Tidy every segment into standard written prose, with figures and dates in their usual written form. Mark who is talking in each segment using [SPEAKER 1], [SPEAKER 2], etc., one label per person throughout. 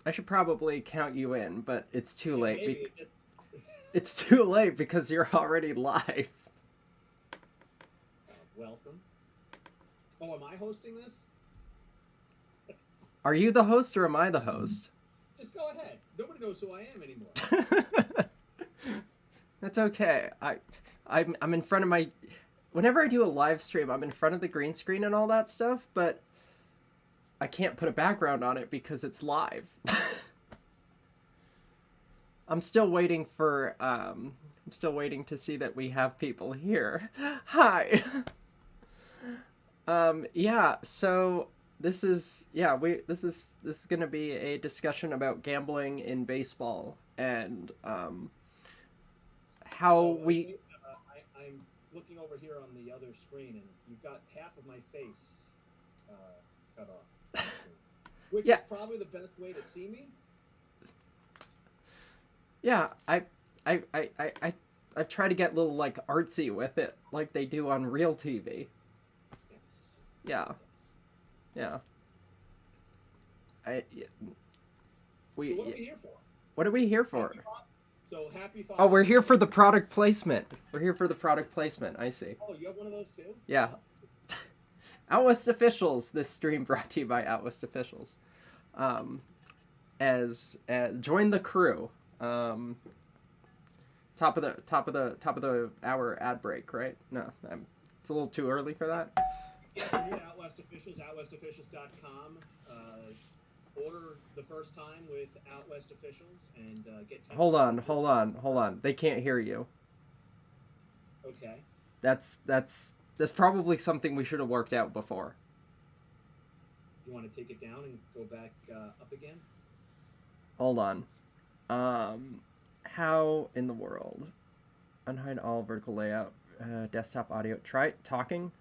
[SPEAKER 1] I should probably count you in, but it's too
[SPEAKER 2] Yeah,
[SPEAKER 1] late.
[SPEAKER 2] maybe it just.
[SPEAKER 1] It's too late because you're already live.
[SPEAKER 2] Welcome. Oh, am I hosting this?
[SPEAKER 1] Are you the host or am I the host?
[SPEAKER 2] Just go ahead. Nobody knows who I am anymore.
[SPEAKER 1] That's okay. I'm in front of my. Whenever I do a live stream, I'm in front of the green screen and all that stuff, but I can't put a background on it because it's live. I'm still waiting for. I'm still waiting to see that we have people here. Hi. Yeah. So this is gonna be a discussion about gambling in baseball and how
[SPEAKER 2] So
[SPEAKER 1] we.
[SPEAKER 2] I'm looking over here on the other screen, and you've got half of my face cut off, which
[SPEAKER 1] Yeah.
[SPEAKER 2] is probably the best way to see me.
[SPEAKER 1] Yeah, I've tried to get a little like artsy with it, like they do on real TV.
[SPEAKER 2] Yes.
[SPEAKER 1] Yeah,
[SPEAKER 2] Yes.
[SPEAKER 1] yeah. I
[SPEAKER 2] So what are
[SPEAKER 1] we
[SPEAKER 2] we here for?
[SPEAKER 1] what are we here for?
[SPEAKER 2] Happy
[SPEAKER 1] Oh,
[SPEAKER 2] Father's
[SPEAKER 1] we're here for
[SPEAKER 2] Day.
[SPEAKER 1] the product placement. We're here for the product placement. I see.
[SPEAKER 2] Oh, you have one of those too?
[SPEAKER 1] Yeah. Out West Officials. This stream brought to you by Out West Officials. Um, as join the crew. Top of the hour ad break, right? No, it's a little too early for that.
[SPEAKER 2] Yeah, if you're new to Out West Officials, outwestofficials.com. Order the first time with Out West Officials and get 10%.
[SPEAKER 1] Hold on. They can't hear you.
[SPEAKER 2] Okay.
[SPEAKER 1] That's probably something we should have worked out before.
[SPEAKER 2] You want to take it down and go back up again?
[SPEAKER 1] Hold on. How in the world? Unhide all vertical layout, desktop audio. Try talking.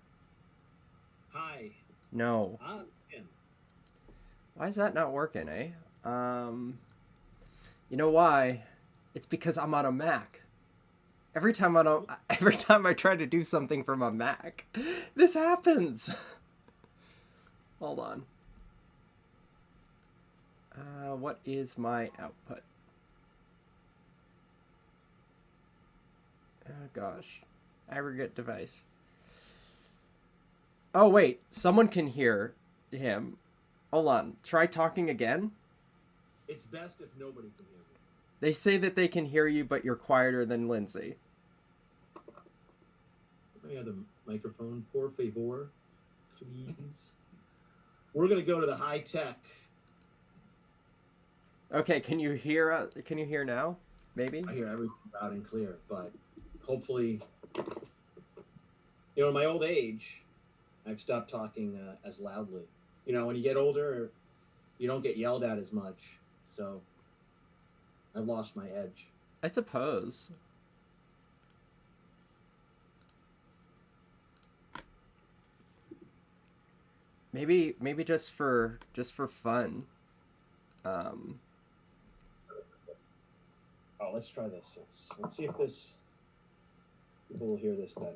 [SPEAKER 2] Hi,
[SPEAKER 1] No.
[SPEAKER 2] I'm Tim.
[SPEAKER 1] Why is that not working, eh? You know why? It's because I'm on a Mac. Every time I try to do something from a Mac, this happens. Hold on. What is my output? Oh gosh. Aggregate device. Oh wait, someone can hear him. Hold on. Try talking again.
[SPEAKER 2] It's best if nobody can hear me.
[SPEAKER 1] They say that they can hear you, but you're quieter than Lindsay.
[SPEAKER 2] My other microphone, por favor, please. We're gonna go to the high tech.
[SPEAKER 1] Okay, can you hear? Can you hear now? Maybe.
[SPEAKER 2] I hear everything loud and clear, but hopefully, in my old age, I've stopped talking as loudly. When you get older, you don't get yelled at as much, so I've lost my edge.
[SPEAKER 1] I suppose. Maybe just for fun.
[SPEAKER 2] Oh, let's try this. Let's see if people will hear this better.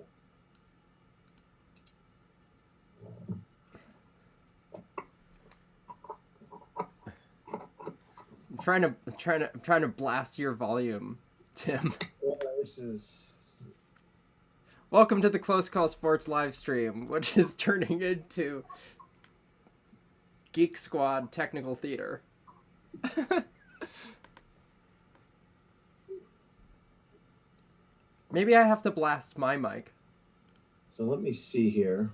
[SPEAKER 1] I'm trying to blast your volume, Tim.
[SPEAKER 2] Well, this is.
[SPEAKER 1] Welcome to the Close Call Sports live stream, which is turning into Geek Squad Technical Theater. Maybe I have to blast my mic.
[SPEAKER 2] So let me see here.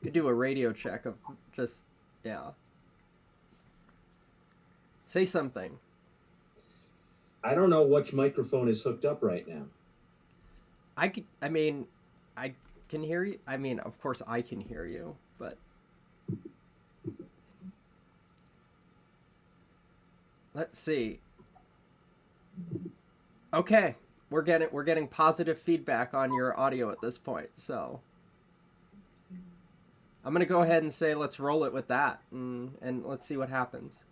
[SPEAKER 1] Could do a radio check of just, yeah. Say something.
[SPEAKER 2] I don't know which microphone is hooked up right now.
[SPEAKER 1] I can hear you. I mean, of course I can hear you, but let's see. Okay, we're getting positive feedback on your audio at this point, so I'm gonna go ahead and say let's roll it with that, and let's see what happens.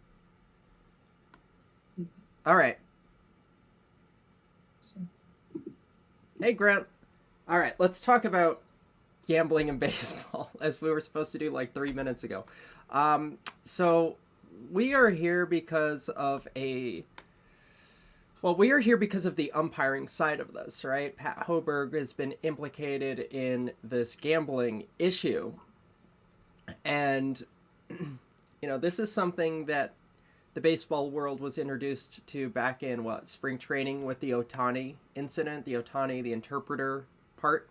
[SPEAKER 1] All right. Hey, Grant. All right, let's talk about gambling in baseball, as we were supposed to do like 3 minutes ago. So we are here because of we are here because of the umpiring side of this, right? Pat Hoberg has been implicated in this gambling issue. And, this is something that the baseball world was introduced to back in spring training with the Ohtani incident, the Ohtani, the interpreter part.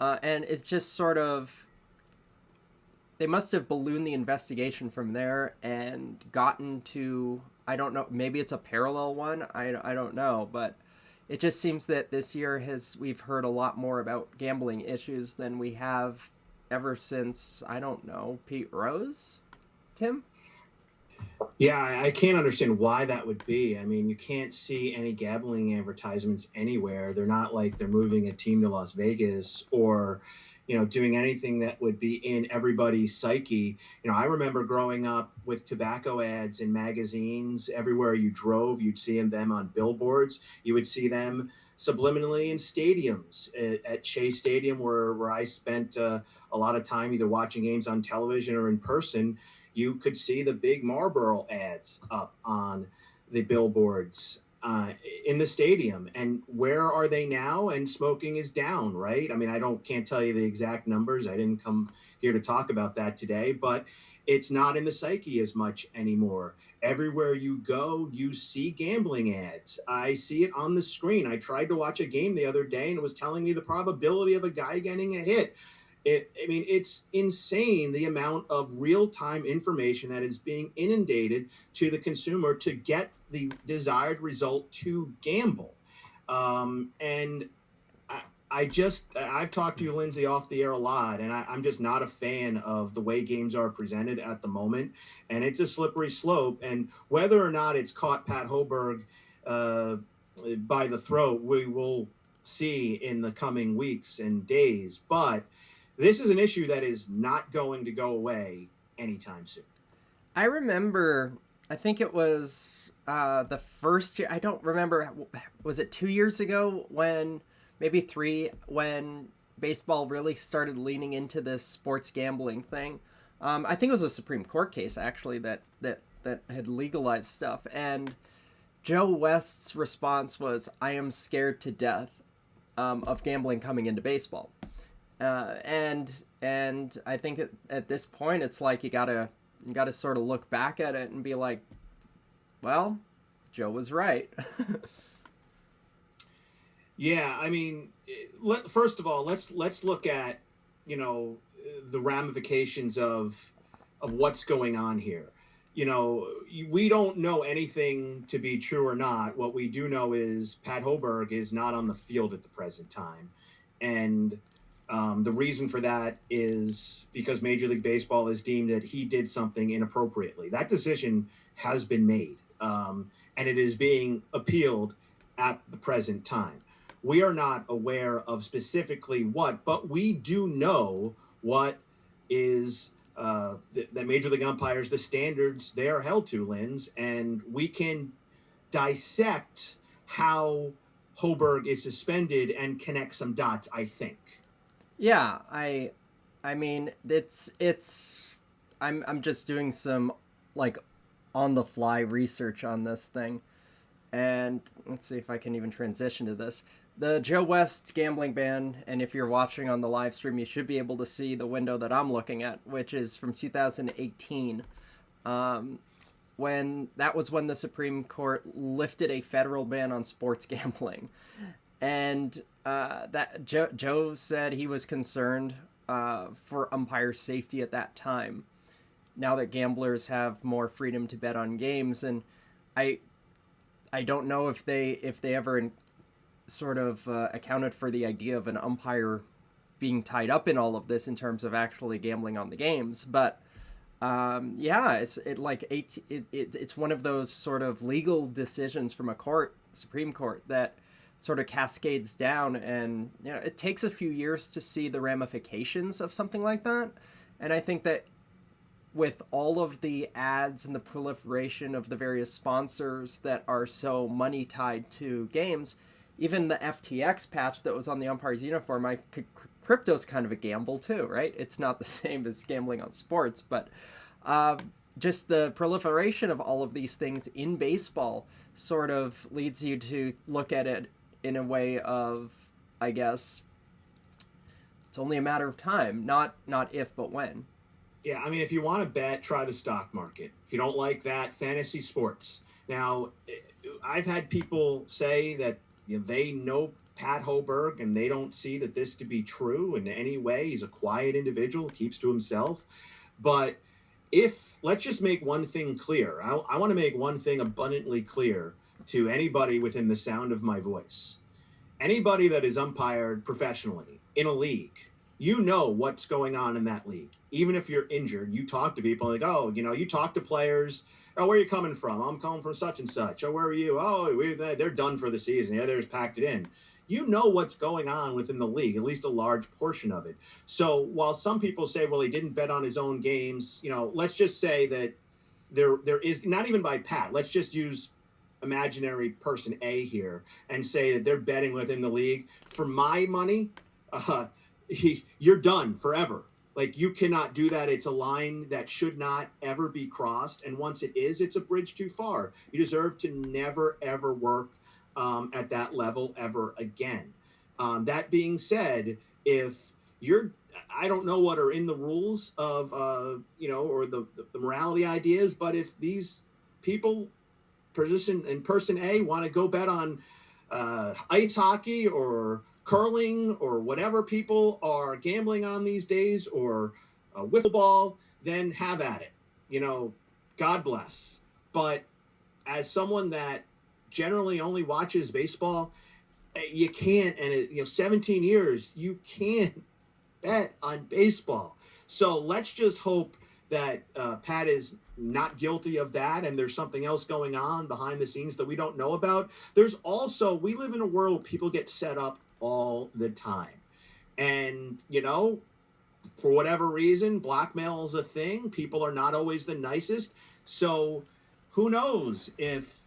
[SPEAKER 1] And it's just sort of, they must have ballooned the investigation from there and gotten to, I don't know, maybe it's a parallel one. I don't know, but it just seems that this year we've heard a lot more about gambling issues than we have ever since, I don't know, Pete Rose? Tim?
[SPEAKER 2] Yeah, I can't understand why that would be. I mean, you can't see any gambling advertisements anywhere. They're not like they're moving a team to Las Vegas or, doing anything that would be in everybody's psyche. I remember growing up with tobacco ads in magazines. Everywhere you drove, you'd see them on billboards. You would see them subliminally in stadiums. At Shea Stadium, where I spent a lot of time either watching games on television or in person, you could see the big Marlboro ads up on the billboards in the stadium. And where are they now? And smoking is down, right? I mean, can't tell you the exact numbers. I didn't come here to talk about that today, but it's not in the psyche as much anymore. Everywhere you go, you see gambling ads. I see it on the screen. I tried to watch a game the other day and it was telling me the probability of a guy getting a hit. It's insane the amount of real-time information that is being inundated to the consumer to get the desired result to gamble. And I've talked to you, Lindsay, off the air a lot, and I'm just not a fan of the way games are presented at the moment. And it's a slippery slope. And whether or not it's caught Pat Hoberg by the throat, we will see in the coming weeks and days. But this is an issue that is not going to go away anytime soon.
[SPEAKER 1] I remember, I think it was the first year, I don't remember, was it 2 years ago maybe 3, when baseball really started leaning into this sports gambling thing? I think it was a Supreme Court case, actually, that had legalized stuff. And Joe West's response was, "I am scared to death of gambling coming into baseball." And I think at this point, it's like you gotta sort of look back at it and be like, well, Joe was right.
[SPEAKER 2] Yeah, I mean, first of all, let's look at the ramifications of what's going on here. We don't know anything to be true or not. What we do know is Pat Hoberg is not on the field at the present time, and the reason for that is because Major League Baseball has deemed that he did something inappropriately. That decision has been made, and it is being appealed at the present time. We are not aware of specifically what, but we do know what is that Major League umpires, the standards they are held to, Linz, and we can dissect how Hoberg is suspended and connect some dots, I think.
[SPEAKER 1] Yeah, I mean, I'm just doing some like on the fly research on this thing, and let's see if I can even transition to this. The Joe West gambling ban, and if you're watching on the live stream, you should be able to see the window that I'm looking at, which is from 2018. When the Supreme Court lifted a federal ban on sports gambling. And that Joe said he was concerned for umpire safety at that time. Now that gamblers have more freedom to bet on games, and I don't know if they ever sort of accounted for the idea of an umpire being tied up in all of this in terms of actually gambling on the games, but yeah, it's one of those sort of legal decisions from a Supreme Court, that sort of cascades down, and it takes a few years to see the ramifications of something like that. And I think that with all of the ads and the proliferation of the various sponsors that are so money tied to games, even the FTX patch that was on the umpire's uniform, crypto's kind of a gamble too, right? It's not the same as gambling on sports, but just the proliferation of all of these things in baseball sort of leads you to look at it in a way of, I guess, it's only a matter of time, not if, but when.
[SPEAKER 2] Yeah, I mean, if you want to bet, try the stock market. If you don't like that, fantasy sports. Now, I've had people say that they know Pat Hoberg and they don't see that this to be true in any way. He's a quiet individual, keeps to himself. But let's just make one thing clear. I want to make one thing abundantly clear to anybody within the sound of my voice. Anybody that is umpired professionally in a league, you know what's going on in that league. Even if you're injured, you talk to people like, oh, you talk to players. Oh, where are you coming from? I'm coming from such and such. Oh, where are you? Oh, they're done for the season. Yeah, they're just packed it in. You know what's going on within the league, at least a large portion of it. So while some people say, well, he didn't bet on his own games, let's just say that there is, not even by Pat, let's just use imaginary person A here and say that they're betting within the league. For my money, you're done forever. Like, you cannot do that. It's a line that should not ever be crossed. And once it is, it's a bridge too far. You deserve to never, ever work at that level ever again. That being said, if I don't know what are in the rules of, or the morality ideas, but if these people, person A, want to go bet on ice hockey or curling or whatever people are gambling on these days, or wiffle ball, then have at it. God bless. But as someone that generally only watches baseball, you can't, and 17 years, you can't bet on baseball. So let's just hope that Pat is not guilty of that, and there's something else going on behind the scenes that we don't know about. There's also, we live in a world where people get set up all the time. And, for whatever reason, blackmail is a thing. People are not always the nicest. So who knows if,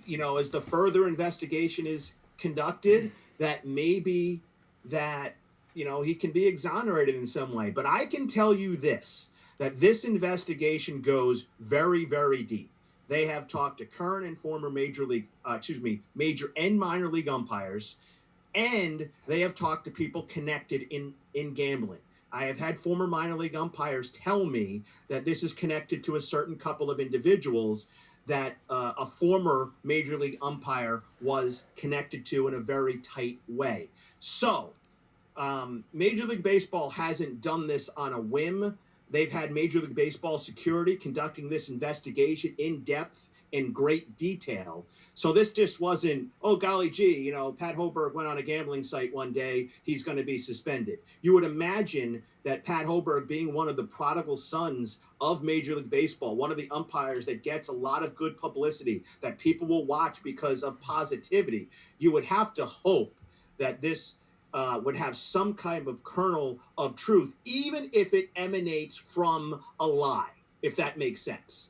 [SPEAKER 2] as the further investigation is conducted, that maybe that, he can be exonerated in some way. But I can tell you this, that this investigation goes very, very deep. They have talked to current and former major and minor league umpires, and they have talked to people connected in gambling. I have had former minor league umpires tell me that this is connected to a certain couple of individuals that a former major league umpire was connected to in a very tight way. So Major League Baseball hasn't done this on a whim. They've had Major League Baseball security conducting this investigation in depth, in great detail. So this just wasn't, oh, golly gee, Pat Hoberg went on a gambling site one day, he's going to be suspended. You would imagine that Pat Hoberg, being one of the prodigal sons of Major League Baseball, one of the umpires that gets a lot of good publicity, that people will watch because of positivity, you would have to hope that this would have some kind of kernel of truth, even if it emanates from a lie, if that makes sense.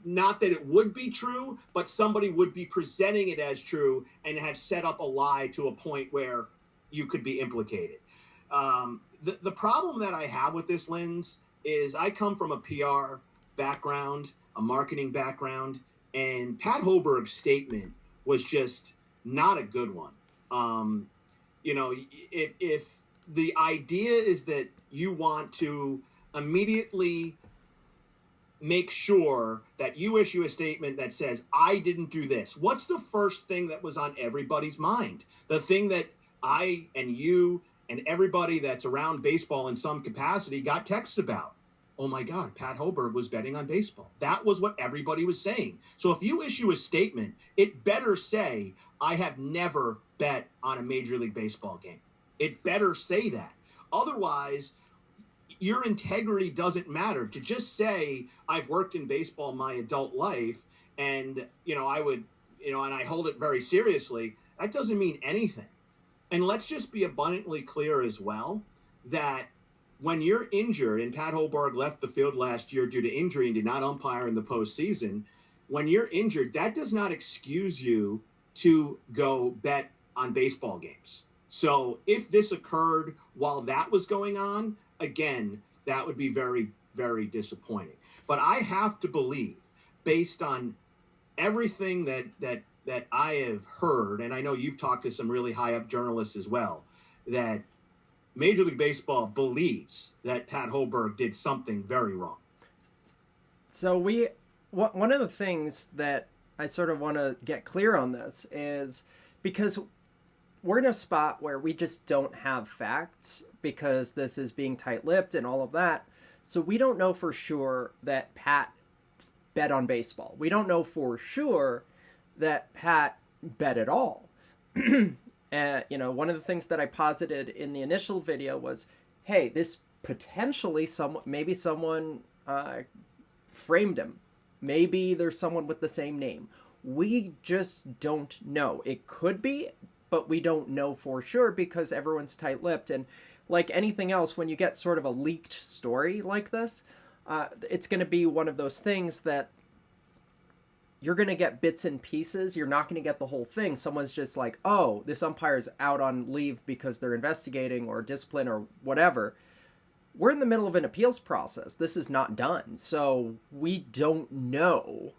[SPEAKER 2] Not that it would be true, but somebody would be presenting it as true and have set up a lie to a point where you could be implicated. The problem that I have with this, Linz, is I come from a PR background, a marketing background, and Pat Hoberg's statement was just not a good one. If the idea is that you want to immediately make sure that you issue a statement that says, I didn't do this, what's the first thing that was on everybody's mind? The thing that I and you and everybody that's around baseball in some capacity got texts about. Oh my God, Pat Hoberg was betting on baseball. That was what everybody was saying. So if you issue a statement, it better say, I have never bet on a Major League Baseball game. It better say that. Otherwise, your integrity doesn't matter. To just say, I've worked in baseball my adult life and, I would, and I hold it very seriously, that doesn't mean anything. And let's just be abundantly clear as well that when you're injured, and Pat Hoberg left the field last year due to injury and did not umpire in the postseason, when you're injured, that does not excuse you to go bet on baseball games. So if this occurred while that was going on, again, that would be very, very disappointing. But I have to believe, based on everything that I have heard, and I know you've talked to some really high up journalists as well, that Major League Baseball believes that Pat Hoberg did something very wrong.
[SPEAKER 1] So one of the things that I sort of want to get clear on this is because we're in a spot where we just don't have facts because this is being tight-lipped and all of that. So we don't know for sure that Pat bet on baseball. We don't know for sure that Pat bet at all. One of the things that I posited in the initial video was, hey, this potentially maybe someone framed him. Maybe there's someone with the same name. We just don't know. It could be, but we don't know for sure because everyone's tight-lipped. And like anything else, when you get sort of a leaked story like this, it's going to be one of those things that you're going to get bits and pieces. You're not going to get the whole thing. Someone's just like, oh, this umpire's out on leave because they're investigating or discipline or whatever. We're in the middle of an appeals process. This is not done. So we don't know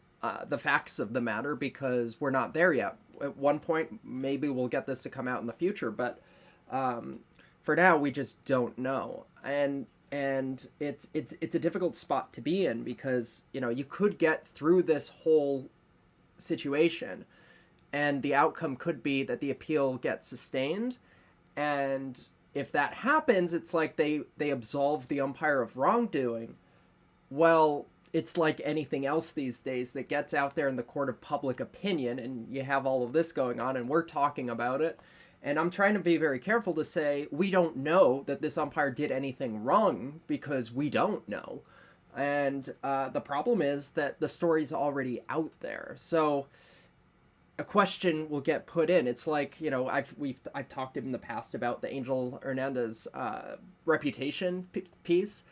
[SPEAKER 1] the facts of the matter because we're not there yet. At one point, maybe we'll get this to come out in the future, but for now, we just don't know. And it's a difficult spot to be in because, you could get through this whole situation and the outcome could be that the appeal gets sustained. And if that happens, it's like they absolve the umpire of wrongdoing. Well, it's like anything else these days that gets out there in the court of public opinion, and you have all of this going on, and we're talking about it. And I'm trying to be very careful to say we don't know that this umpire did anything wrong because we don't know. And the problem is that the story's already out there. So a question will get put in. It's like, I've talked in the past about the Angel Hernandez reputation piece.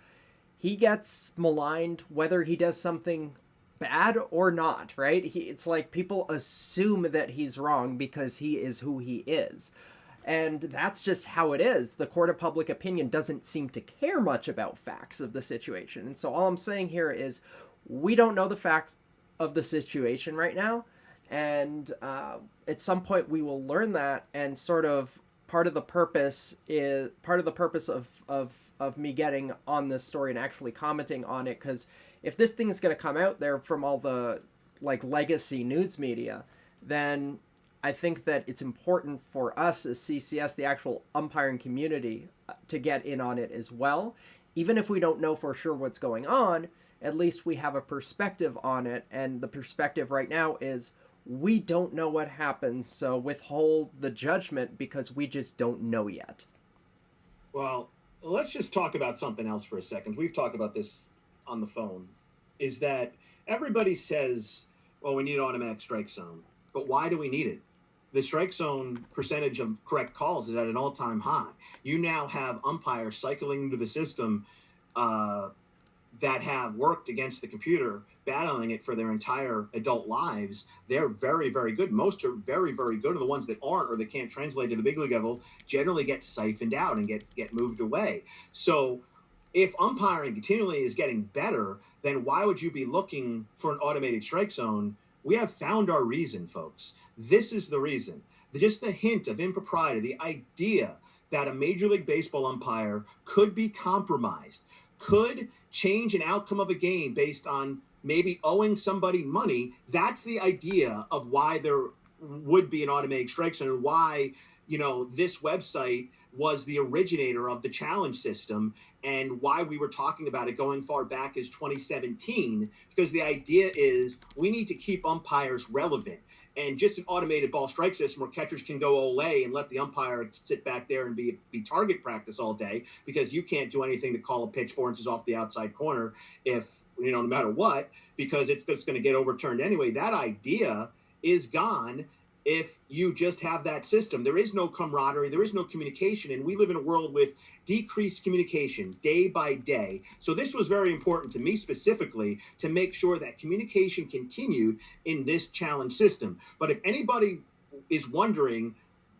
[SPEAKER 1] He gets maligned whether he does something bad or not, right? It's like people assume that he's wrong because he is who he is. And that's just how it is. The court of public opinion doesn't seem to care much about facts of the situation. And so all I'm saying here is we don't know the facts of the situation right now. And at some point we will learn that, and sort of part of the purpose of me getting on this story and actually commenting on it, because if this thing is going to come out there from all the legacy news media, then I think that it's important for us as CCS, the actual umpiring community, to get in on it as well. Even if we don't know for sure what's going on, at least we have a perspective on it, and the perspective right now is we don't know what happened, so withhold the judgment because we just don't know yet.
[SPEAKER 2] Well, let's just talk about something else for a second. We've talked about this on the phone, is that everybody says, well, we need an automatic strike zone. But why do we need it? The strike zone percentage of correct calls is at an all-time high. You now have umpires cycling into the system that have worked against the computer, battling it for their entire adult lives. They're very, very good. Most are very, very good. And the ones that aren't or that can't translate to the big league level generally get siphoned out and get moved away. So if umpiring continually is getting better, then why would you be looking for an automated strike zone? We have found our reason, folks. This is the reason. Just the hint of impropriety, the idea that a Major League Baseball umpire could be compromised, could change an outcome of a game based on maybe owing somebody money. That's the idea of why there would be an automatic strike zone and why, this website was the originator of the challenge system and why we were talking about it going far back as 2017, because the idea is we need to keep umpires relevant. And just an automated ball strike system where catchers can go Olay and let the umpire sit back there and be target practice all day, because you can't do anything to call a pitch 4 inches off the outside corner if, no matter what, because it's just going to get overturned anyway. That idea is gone if you just have that system. There is no camaraderie, there is no communication, and we live in a world with decreased communication day by day. So this was very important to me specifically to make sure that communication continued in this challenge system. But if anybody is wondering,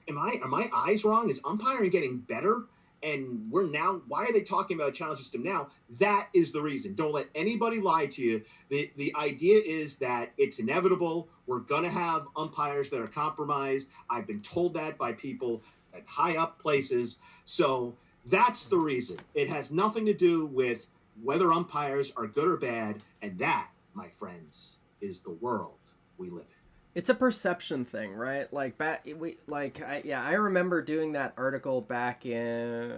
[SPEAKER 2] are my eyes wrong? Is umpiring getting better? And why are they talking about a challenge system now? That is the reason. Don't let anybody lie to you. The idea is that it's inevitable. We're going to have umpires that are compromised. I've been told that by people at high up places. So that's the reason. It has nothing to do with whether umpires are good or bad. And that, my friends, is the world we live in.
[SPEAKER 1] It's a perception thing, right? Like I remember doing that article back in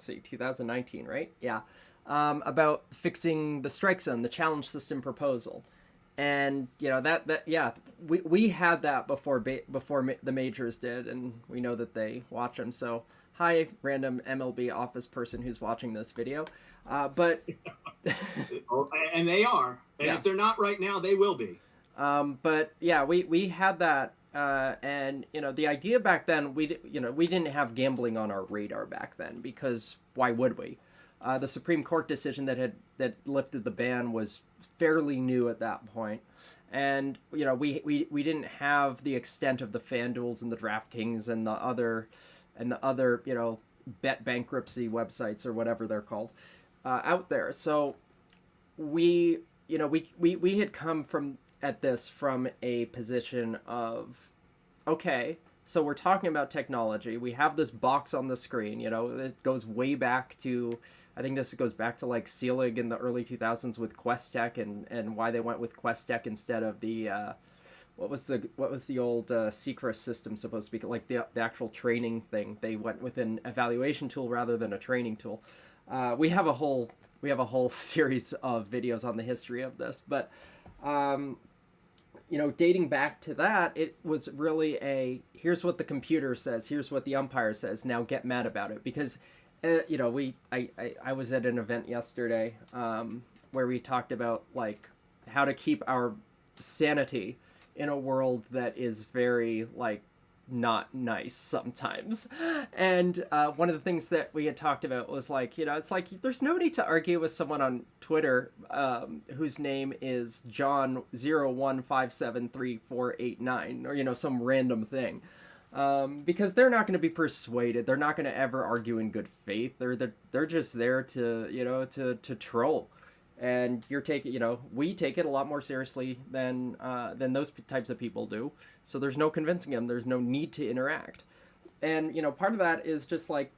[SPEAKER 1] 2019, right? Yeah, about fixing the strike zone, the challenge system proposal, and we had that before the majors did, and we know that they watch them. So hi, random MLB office person who's watching this video, but
[SPEAKER 2] and they are, and if they're not right now, they will be.
[SPEAKER 1] But yeah, we had that, and the idea back then, we didn't have gambling on our radar back then, because why would we? The Supreme Court decision that lifted the ban was fairly new at that point, and we didn't have the extent of the FanDuels and the DraftKings and the other bet bankruptcy websites or whatever they're called out there. So we had come at this from a position of, okay, so we're talking about technology. We have this box on the screen, it goes way back to, I think this goes back to like Selig in the early 2000s with Questec and why they went with Questec instead of the, what was the old Secra system supposed to be, like the actual training thing. They went with an evaluation tool rather than a training tool. We have a whole series of videos on the history of this, but, dating back to that, it was really here's what the computer says, here's what the umpire says, now get mad about it. Because, I was at an event yesterday where we talked about, like, how to keep our sanity in a world that is very, like, not nice sometimes. And one of the things that we had talked about was like, it's like there's no need to argue with someone on Twitter whose name is John01573489 or some random thing, because they're not going to be persuaded. They're not going to ever argue in good faith. They're just there to troll. And we take it a lot more seriously than those types of people do. So there's no convincing them. There's no need to interact. And, part of that is just like,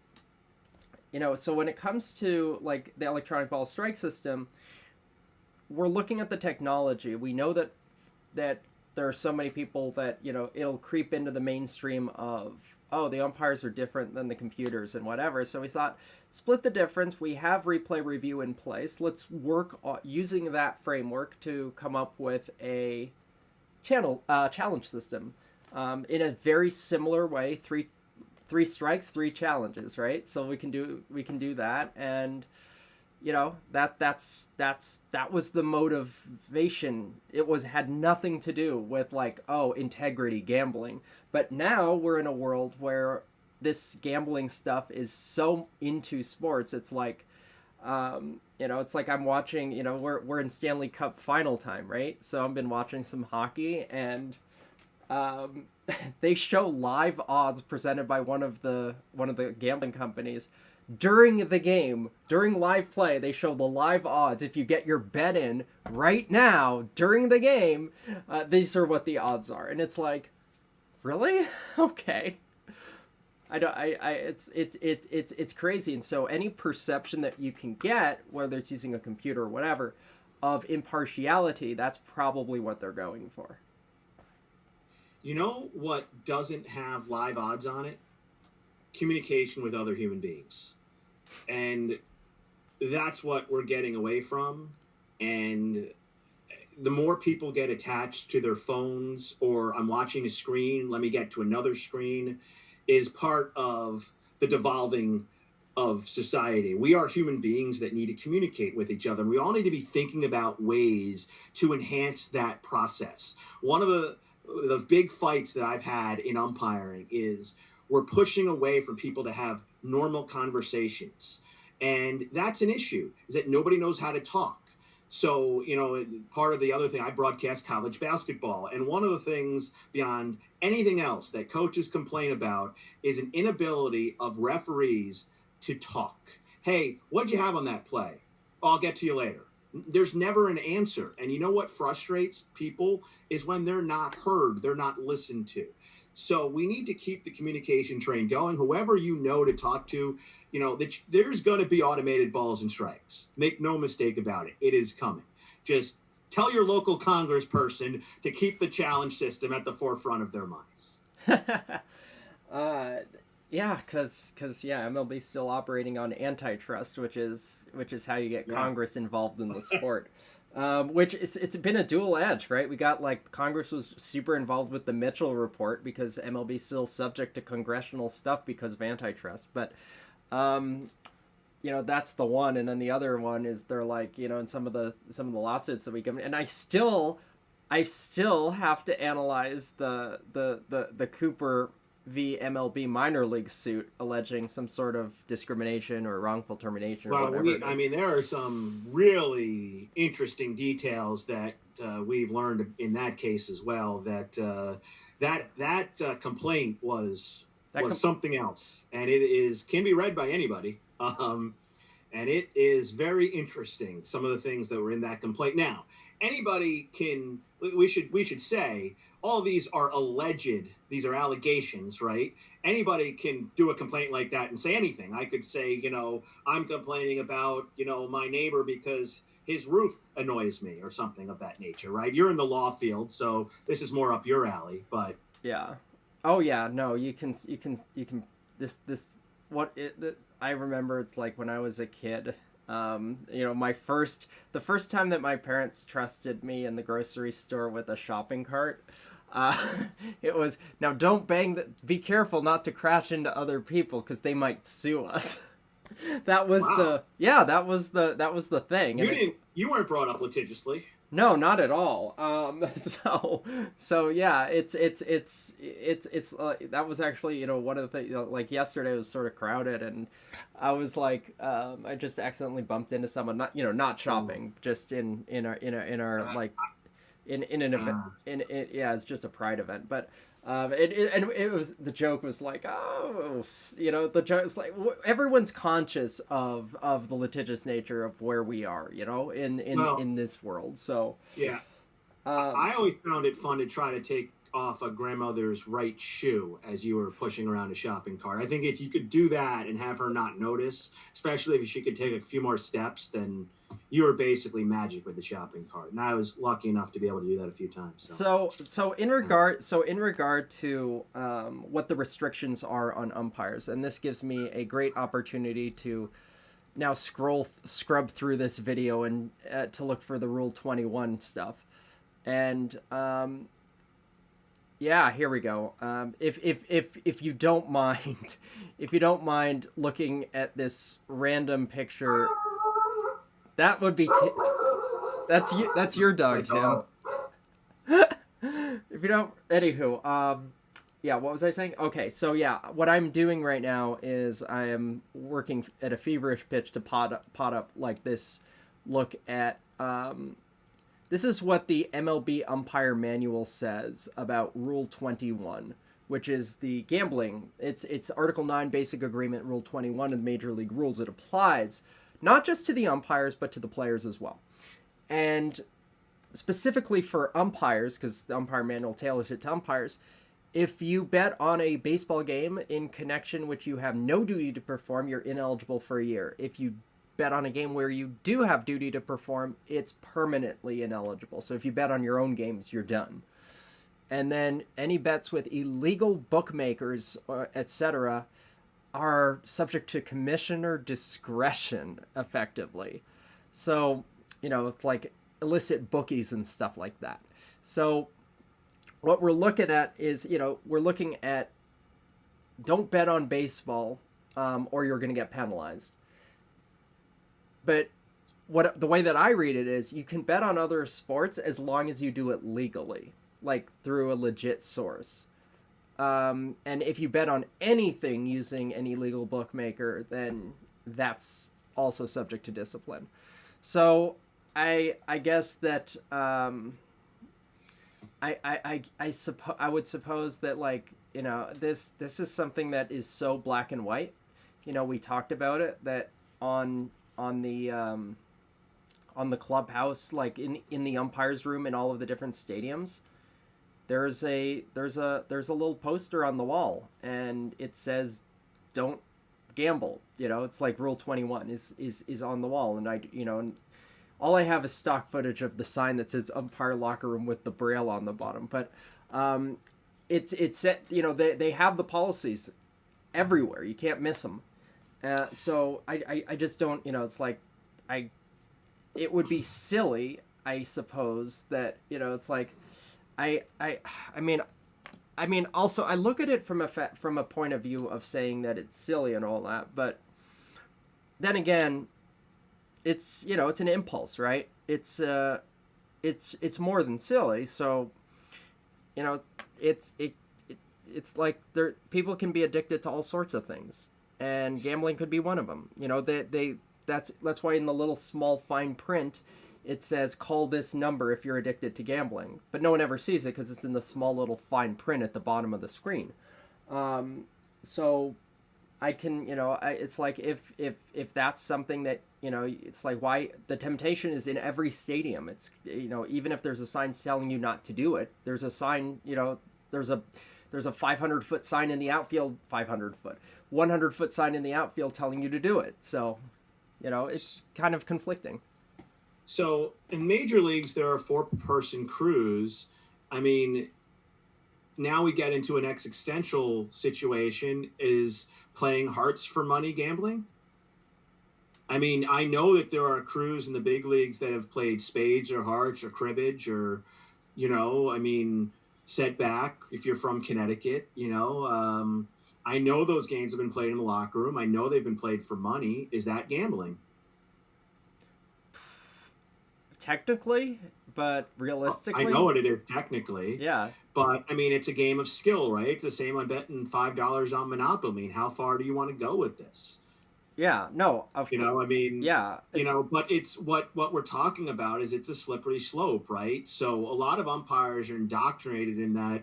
[SPEAKER 1] so when it comes to like the electronic ball strike system, we're looking at the technology. We know that there are so many people that, it'll creep into the mainstream of, oh, the umpires are different than the computers and whatever. So we thought, split the difference. We have replay review in place. Let's work using that framework to come up with a challenge system in a very similar way. Three strikes, 3 challenges, right? So we can do that, and that was the motivation. It had nothing to do with like, oh, integrity gambling. But now we're in a world where this gambling stuff is so into sports. It's like, it's like I'm watching, we're in Stanley Cup final time, right? So I've been watching some hockey, and they show live odds presented by one of the gambling companies during the game. During live play, they show the live odds. If you get your bet in right now during the game, these are what the odds are. And it's like, really? Okay. It's crazy. And so any perception that you can get, whether it's using a computer or whatever, of impartiality, that's probably what they're going for.
[SPEAKER 2] You know what doesn't have live odds on it? Communication with other human beings. And that's what we're getting away from. And the more people get attached to their phones, or I'm watching a screen, let me get to another screen, is part of the devolving of society. We are human beings that need to communicate with each other. And we all need to be thinking about ways to enhance that process. One of the big fights that I've had in umpiring is we're pushing away from people to have normal conversations. And that's an issue, is that nobody knows how to talk. So, part of the other thing, I broadcast college basketball. And one of the things beyond anything else that coaches complain about is an inability of referees to talk. Hey, what'd you have on that play? I'll get to you later. There's never an answer. And you know what frustrates people is when they're not heard, they're not listened to. So we need to keep the communication train going. Whoever you know to talk to, there's going to be automated balls and strikes. Make no mistake about it. It is coming. Just tell your local congressperson to keep the challenge system at the forefront of their minds.
[SPEAKER 1] Yeah, because MLB's still operating on antitrust, which is how you get Congress involved in the sport. Which it's been a dual edge, right? We got Congress was super involved with the Mitchell report because MLB's still subject to congressional stuff because of antitrust. But that's the one, and then the other one is they're in some of the lawsuits that we get, and I still have to analyze the Cooper v. MLB minor league suit alleging some sort of discrimination or wrongful termination. Or whatever
[SPEAKER 2] there are some really interesting details that we've learned in that case as well. That complaint was something else, and can be read by anybody. And it is very interesting. Some of the things that were in that complaint. Now, anybody can. We should say all these are alleged. These are allegations, right? Anybody can do a complaint like that and say anything. I could say, I'm complaining about, my neighbor because his roof annoys me or something of that nature, right? You're in the law field, so this is more up your alley, but
[SPEAKER 1] yeah. Oh yeah, no, you can I remember it's like when I was a kid. The first time that my parents trusted me in the grocery store with a shopping cart, it was, now don't be careful not to crash into other people because they might sue us. That was that was the thing.
[SPEAKER 2] You weren't brought up litigiously.
[SPEAKER 1] No, not at all. So yeah, it's that was actually, one of the things, yesterday was sort of crowded and I was I just accidentally bumped into someone, not shopping, just in an event, it's just a pride event, but it was, the joke was the joke is everyone's conscious of the litigious nature of where we are, in this world. So
[SPEAKER 2] yeah, I always found it fun to try to take off a grandmother's right shoe as you were pushing around a shopping cart. I think if you could do that and have her not notice, especially if she could take a few more steps, then you were basically magic with the shopping cart. And I was lucky enough to be able to do that a few times.
[SPEAKER 1] So in regard to what the restrictions are on umpires, and this gives me a great opportunity to now scrub through this video and to look for the Rule 21 stuff. And yeah, here we go. If you don't mind looking at this random picture, that would be that's your dog, Tim. If you don't, anywho, yeah, what was I saying? Okay, so yeah, what I'm doing right now is I am working at a feverish pitch to pot up this look at this is what the MLB umpire manual says about Rule 21, which is the gambling. It's Article 9 Basic Agreement, Rule 21 of the Major League Rules. It applies not just to the umpires, but to the players as well. And specifically for umpires, because the umpire manual tailors it to umpires, if you bet on a baseball game in connection which you have no duty to perform, you're ineligible for a year. If you bet on a game where you do have duty to perform, it's permanently ineligible. So if you bet on your own games, you're done. And then any bets with illegal bookmakers, etc., are subject to commissioner discretion, effectively. So, it's like illicit bookies and stuff like that. So what we're looking at is, we're looking at don't bet on baseball or you're going to get penalized. But the way that I read it is you can bet on other sports as long as you do it legally, like through a legit source. And if you bet on anything using an illegal bookmaker, then that's also subject to discipline. So I guess that I would suppose that, like, you know, this is something that is so black and white. You know, we talked about it, that on the clubhouse, like in the umpires room in all of the different stadiums, there's a little poster on the wall, and it says, "Don't gamble." You know, it's like Rule 21 is on the wall, and and all I have is stock footage of the sign that says "Umpire Locker Room" with the braille on the bottom. But it's set. You know, they have the policies everywhere. You can't miss them. So I just don't. You know, it's like it would be silly, I suppose, that, you know, it's like I mean, also I look at it from a point of view of saying that it's silly and all that, but then again, it's, you know, it's an impulse, right? It's more than silly. So, you know, it's like people can be addicted to all sorts of things, and gambling could be one of them. You know, that's why in the little small fine print it says, "Call this number if you're addicted to gambling," but no one ever sees it because it's in the small little fine print at the bottom of the screen. So I can, you know, it's like if that's something that, you know, it's like, why the temptation is in every stadium. It's, you know, even if there's a sign telling you not to do it, there's a sign, you know, there's a 500-foot sign in the outfield, 500-foot, 100-foot sign in the outfield telling you to do it. So, you know, it's kind of conflicting.
[SPEAKER 2] So in major leagues, there are 4-person crews. I mean, now we get into an existential situation. Is playing hearts for money gambling? I mean, I know that there are crews in the big leagues that have played spades or hearts or cribbage or, you know, I mean, setback if you're from Connecticut, you know. I know those games have been played in the locker room. I know they've been played for money. Is that gambling?
[SPEAKER 1] Technically, but realistically,
[SPEAKER 2] I know what it is technically.
[SPEAKER 1] Yeah.
[SPEAKER 2] But I mean, it's a game of skill, right? It's the same on betting $5 on Monopoly. I mean, how far do you want to go with this?
[SPEAKER 1] Yeah, no,
[SPEAKER 2] you know, I mean,
[SPEAKER 1] yeah,
[SPEAKER 2] you know, but it's what we're talking about is it's a slippery slope, right? So a lot of umpires are indoctrinated in that,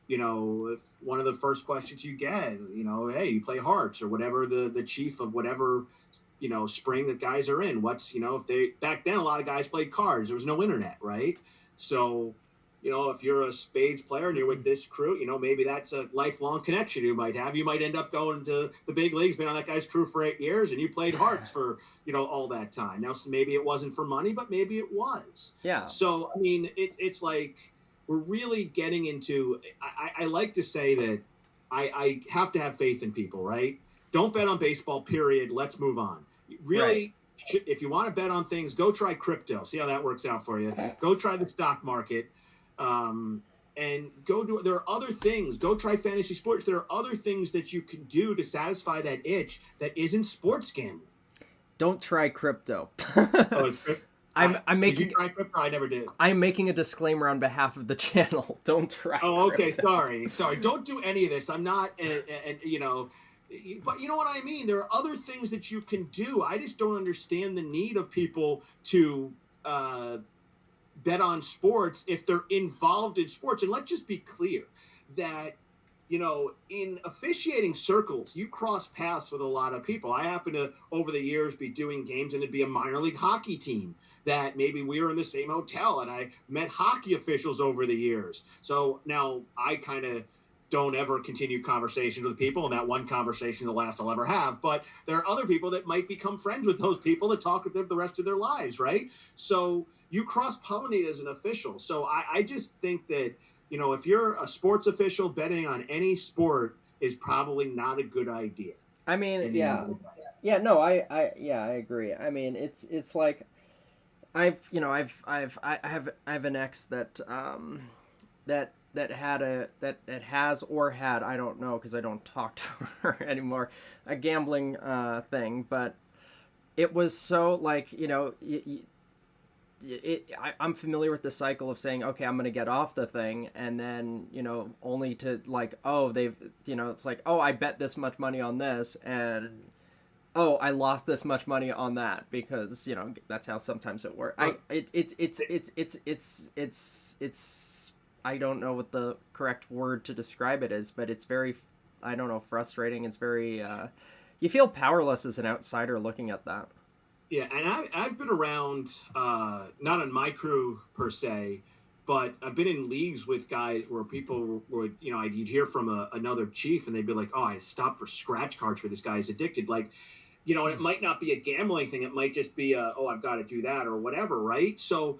[SPEAKER 2] you know, if one of the first questions you get, you know, hey, you play hearts or whatever, the chief of whatever, you know, spring that guys are in. What's, you know, if they, back then a lot of guys played cards. There was no internet, right? So, you know, if you're a spades player and you're with this crew, you know, maybe that's a lifelong connection you might have. You might end up going to the big leagues, been on that guy's crew for 8 years, and you played hearts for, you know, all that time. Now, maybe it wasn't for money, but maybe it was.
[SPEAKER 1] Yeah.
[SPEAKER 2] So, I mean, it's like we're really getting into, I like to say that I have to have faith in people, right? Don't bet on baseball, period. Let's move on. Really, right. If you want to bet on things, go try crypto. See how that works out for you. Go try the stock market. And go do, there are other things, go try fantasy sports. There are other things that you can do to satisfy that itch that isn't sports gambling.
[SPEAKER 1] Don't try crypto.
[SPEAKER 2] I'm making. Did you try crypto? I never did.
[SPEAKER 1] I'm making a disclaimer on behalf of the channel. Don't try.
[SPEAKER 2] Oh, okay. Crypto. Sorry. Don't do any of this. I'm not, and you know, but you know what I mean? There are other things that you can do. I just don't understand the need of people to, bet on sports if they're involved in sports. And let's just be clear that, you know, in officiating circles, you cross paths with a lot of people. I happen to, over the years, be doing games, and it'd be a minor league hockey team that maybe we were in the same hotel, and I met hockey officials over the years. So now I kind of don't ever continue conversations with people, and that one conversation the last I'll ever have. But there are other people that might become friends with those people that talk with them the rest of their lives, right? So you cross-pollinate as an official. So I just think that, you know, if you're a sports official, betting on any sport is probably not a good idea.
[SPEAKER 1] I mean, yeah, no, I agree. I mean, it's like, I have an ex that has or had, I don't know, because I don't talk to her anymore, a gambling thing, but it was so, like, you know, I'm familiar with the cycle of saying, okay, I'm going to get off the thing, and then, you know, only to, like, oh, they've, you know, it's like, oh, I bet this much money on this, and oh, I lost this much money on that, because that's how sometimes it works. It's I don't know what the correct word to describe it is, but it's very, I don't know, frustrating. It's very you feel powerless as an outsider looking at that.
[SPEAKER 2] Yeah, and I've been around, not on my crew per se, but I've been in leagues with guys where people would, you'd hear from another chief and they'd be like, oh, I stopped for scratch cards for this guy. He's addicted. Like, and it might not be a gambling thing. It might just be oh, I've got to do that or whatever, right? So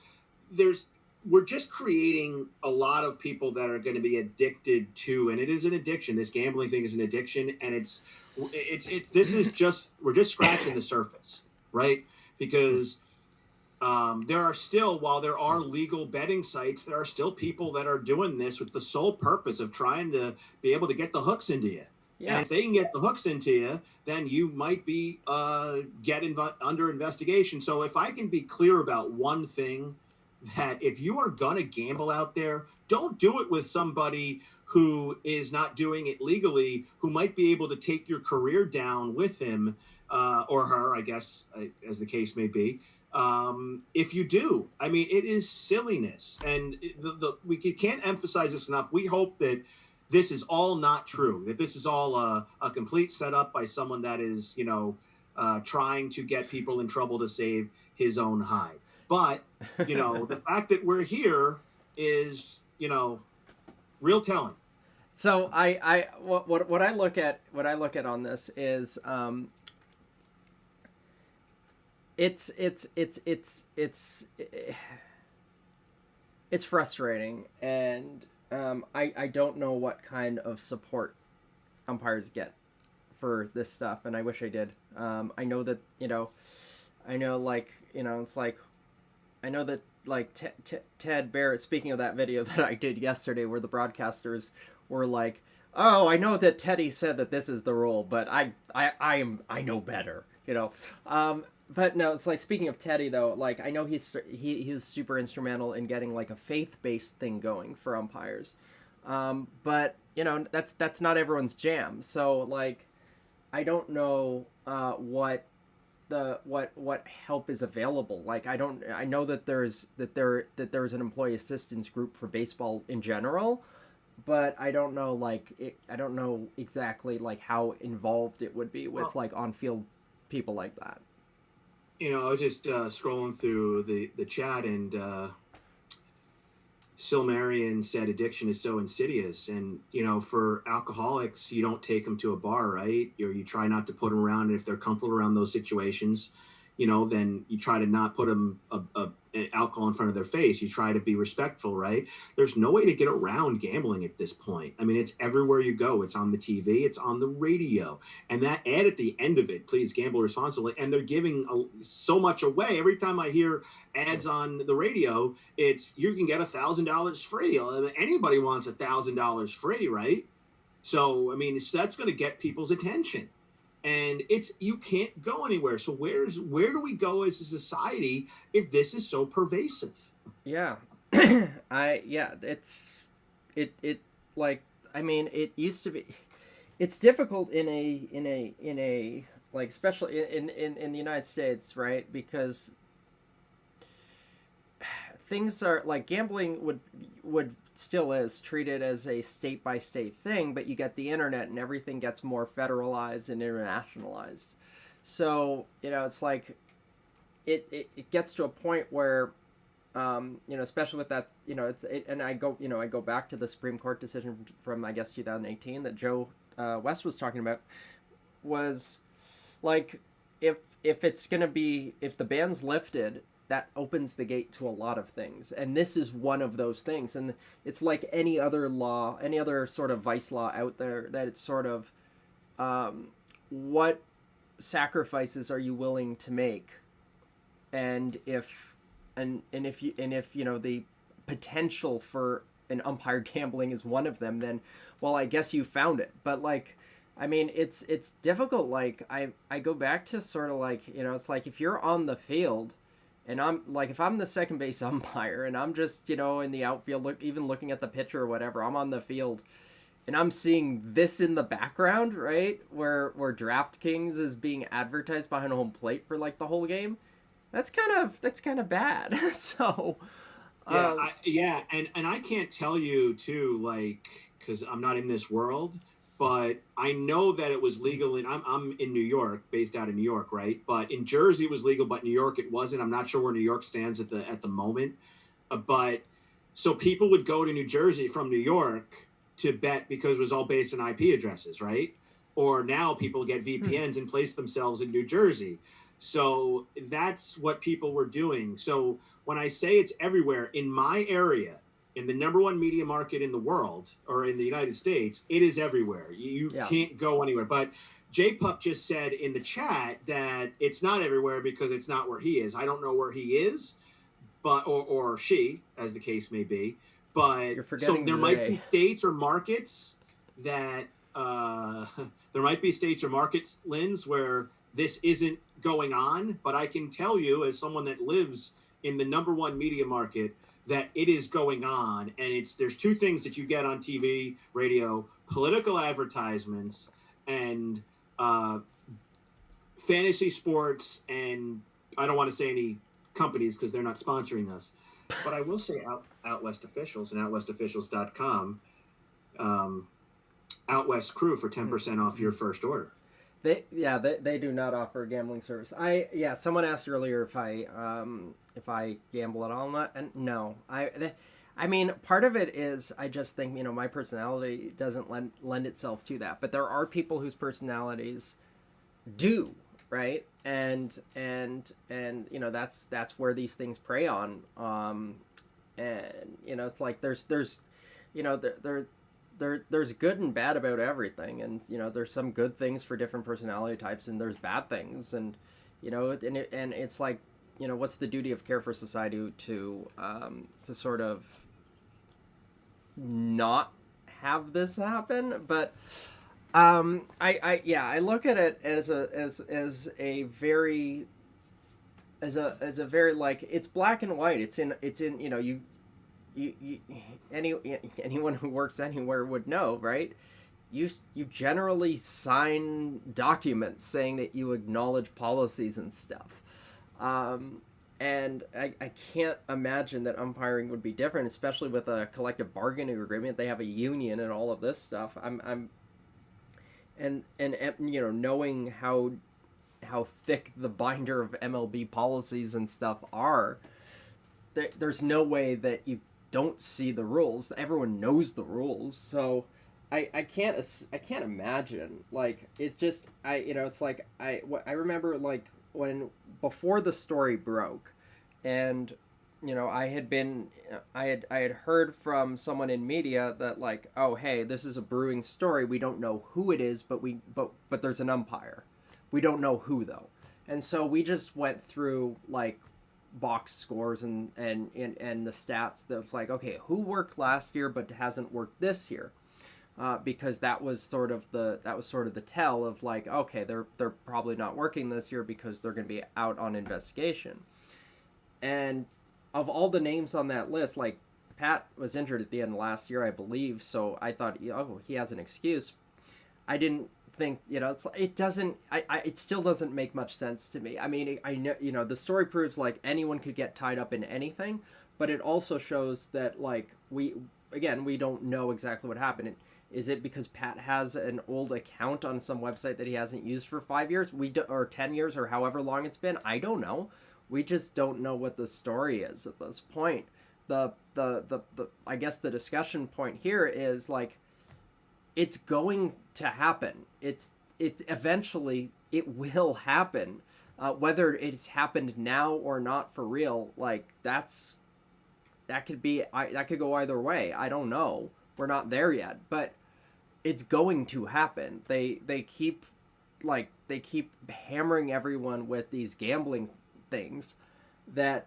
[SPEAKER 2] we're just creating a lot of people that are going to be addicted to, and it is an addiction. This gambling thing is an addiction, and this is just, we're just scratching the surface, right? Because there are still, while there are legal betting sites, there are still people that are doing this with the sole purpose of trying to be able to get the hooks into you. Yeah. And if they can get the hooks into you, then you might be under investigation. So if I can be clear about one thing, that if you are going to gamble out there, don't do it with somebody who is not doing it legally, who might be able to take your career down with him or her, I guess, as the case may be. If you do, I mean, it is silliness. And we can't emphasize this enough. We hope that this is all not true, that this is all a complete setup by someone that is, trying to get people in trouble to save his own hide. But, the fact that we're here is, real telling.
[SPEAKER 1] So what I look at on this is it's frustrating, and I don't know what kind of support umpires get for this stuff, and I wish I did. I know that I know that Ted Barrett, speaking of that video that I did yesterday where the broadcasters were like, oh, I know that Teddy said that this is the rule, but I know better, but no, it's like, speaking of Teddy though, like, I know he was super instrumental in getting like a faith-based thing going for umpires, but that's not everyone's jam. So like, I don't know what help is available. Like, I know that there's an employee assistance group for baseball in general, but I don't know I don't know exactly like how involved it would be with like on-field people like that.
[SPEAKER 2] I was just scrolling through the chat, and Silmarian said addiction is so insidious. And, for alcoholics, you don't take them to a bar, right? Or you try not to put them around. And if they're comfortable around those situations, then you try to not put them alcohol in front of their face. You try to be respectful, right? There's no way to get around gambling at this point. I mean, it's everywhere you go. It's on the TV, it's on the radio. And that ad at the end of it, please gamble responsibly. And they're giving so much away. Every time I hear ads on the radio, it's, you can get $1,000 free. Anybody wants $1,000 free, right? So, I mean, that's going to get people's attention. And you can't go anywhere. So where do we go as a society if this is so pervasive?
[SPEAKER 1] Yeah. It's like, I mean, it used to be, it's difficult in a like, especially in the United States, right? Because things are like, gambling would still is treated as a state by state thing, but you get the internet and everything gets more federalized and internationalized. So, it's like it gets to a point where especially with that, and I go back to the Supreme Court decision from, I guess, 2018 that Joe West was talking about, was like, if the ban's lifted, that opens the gate to a lot of things. And this is one of those things. And it's like any other law, any other sort of vice law out there, that it's sort of, what sacrifices are you willing to make? And if the potential for an umpire gambling is one of them, then, well, I guess you found it. But like, I mean, it's difficult. Like, I go back to sort of like, it's like, if you're on the field, and I'm like, if I'm the second base umpire and I'm just, in the outfield, even looking at the pitcher or whatever, I'm on the field, and I'm seeing this in the background, right, where DraftKings is being advertised behind home plate for like the whole game. That's kind of bad. So
[SPEAKER 2] Yeah,
[SPEAKER 1] um,
[SPEAKER 2] and I can't tell you too, like, because I'm not in this world, but I know that it was legal. And I'm in New York, based out of New York, right? But in Jersey it was legal, but New York it wasn't. I'm not sure where New York stands at the moment, but so people would go to New Jersey from New York to bet because it was all based on IP addresses, right? Or now people get VPNs and place themselves in New Jersey. So that's what people were doing. So when I say it's everywhere in my area, in the number one media market in the world or in the United States, it is everywhere. You
[SPEAKER 1] yeah.
[SPEAKER 2] can't go anywhere. But J Pup just said in the chat that it's not everywhere because it's not where he is. I don't know where he is, but or she, as the case may be. But
[SPEAKER 1] You're
[SPEAKER 2] so
[SPEAKER 1] forgetting
[SPEAKER 2] there might be
[SPEAKER 1] they.
[SPEAKER 2] states or markets that there might be states or markets, Linz, where this isn't going on. But I can tell you, as someone that lives in the number one media market, that it is going on. And there's two things that you get on TV, radio: political advertisements and fantasy sports. And I don't want to say any companies because they're not sponsoring us, but I will say out West Officials and outwestofficials.com, Out West Crew for 10% off your first order.
[SPEAKER 1] They do not offer a gambling service. Someone asked earlier if I gamble at all. Not, and no. I mean, part of it is I just think, you know, my personality doesn't lend itself to that. But there are people whose personalities do, right? And you know, that's where these things prey on. And you know, it's like there's you know, there's good and bad about everything, and you know, there's some good things for different personality types, and there's bad things, and you know, and it's like, you know, what's the duty of Care for Society to sort of not have this happen? But I look at it as a very like, it's black and white. It's in you know, you anyone who works anywhere would know, right? You generally sign documents saying that you acknowledge policies and stuff. And I can't imagine that umpiring would be different, especially with a collective bargaining agreement. They have a union and all of this stuff. And you know, knowing how thick the binder of MLB policies and stuff are, there's no way that you don't see the rules. Everyone knows the rules. So I can't imagine, like, it's just, you know, it's like I remember, like, when before the story broke, and you know, I had heard from someone in media that, like, oh, hey, this is a brewing story. We don't know who it is, but there's an umpire. We don't know who though. And so we just went through, like, box scores and the stats that was like, okay, who worked last year but hasn't worked this year, because that was sort of the tell of, like, okay, they're probably not working this year because they're going to be out on investigation. And of all the names on that list, like, Pat was injured at the end of last year, I believe, so I thought, oh, he has an excuse. I didn't think, you know, it still doesn't make much sense to me. I mean, I know, you know, the story proves, like, anyone could get tied up in anything, but it also shows that, like, we don't know exactly what happened. Is it because Pat has an old account on some website that he hasn't used for 5 years, or 10 years, or however long it's been? I don't know. We just don't know what the story is at this point. The I guess the discussion point here is, like, it's going to happen. It's eventually it will happen, whether it's happened now or not for real. Like, that could go either way. I don't know. We're not there yet, but it's going to happen. They keep hammering everyone with these gambling things that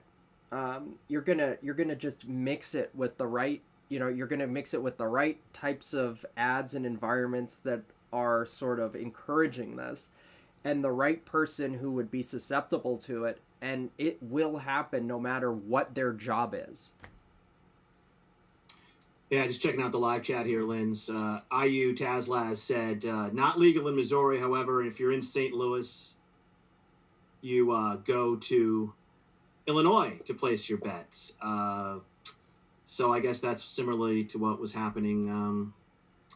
[SPEAKER 1] you're gonna just mix it with the right, you know, you're gonna mix it with the right types of ads and environments that are sort of encouraging this, and the right person who would be susceptible to it, and it will happen no matter what their job is.
[SPEAKER 2] Yeah, just checking out the live chat here, Linz. IU Tazlaz said, not legal in Missouri. However, if you're in St. Louis, you go to Illinois to place your bets. So I guess that's similarly to what was happening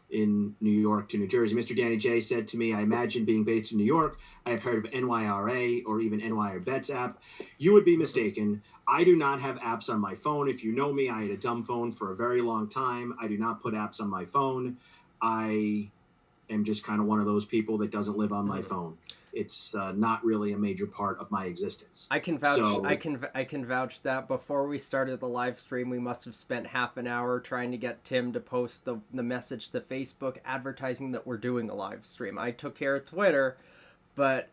[SPEAKER 2] in New York to New Jersey. Mr. Danny J said to me, I imagine being based in New York, I have heard of NYRA or even NYR Bets app. You would be mistaken. I do not have apps on my phone. If you know me, I had a dumb phone for a very long time. I do not put apps on my phone. I am just kind of one of those people that doesn't live on my phone. It's not really a major part of my existence.
[SPEAKER 1] I can vouch. So, I can vouch that before we started the live stream, we must have spent half an hour trying to get Tim to post the message to Facebook advertising that we're doing a live stream. I took care of Twitter, but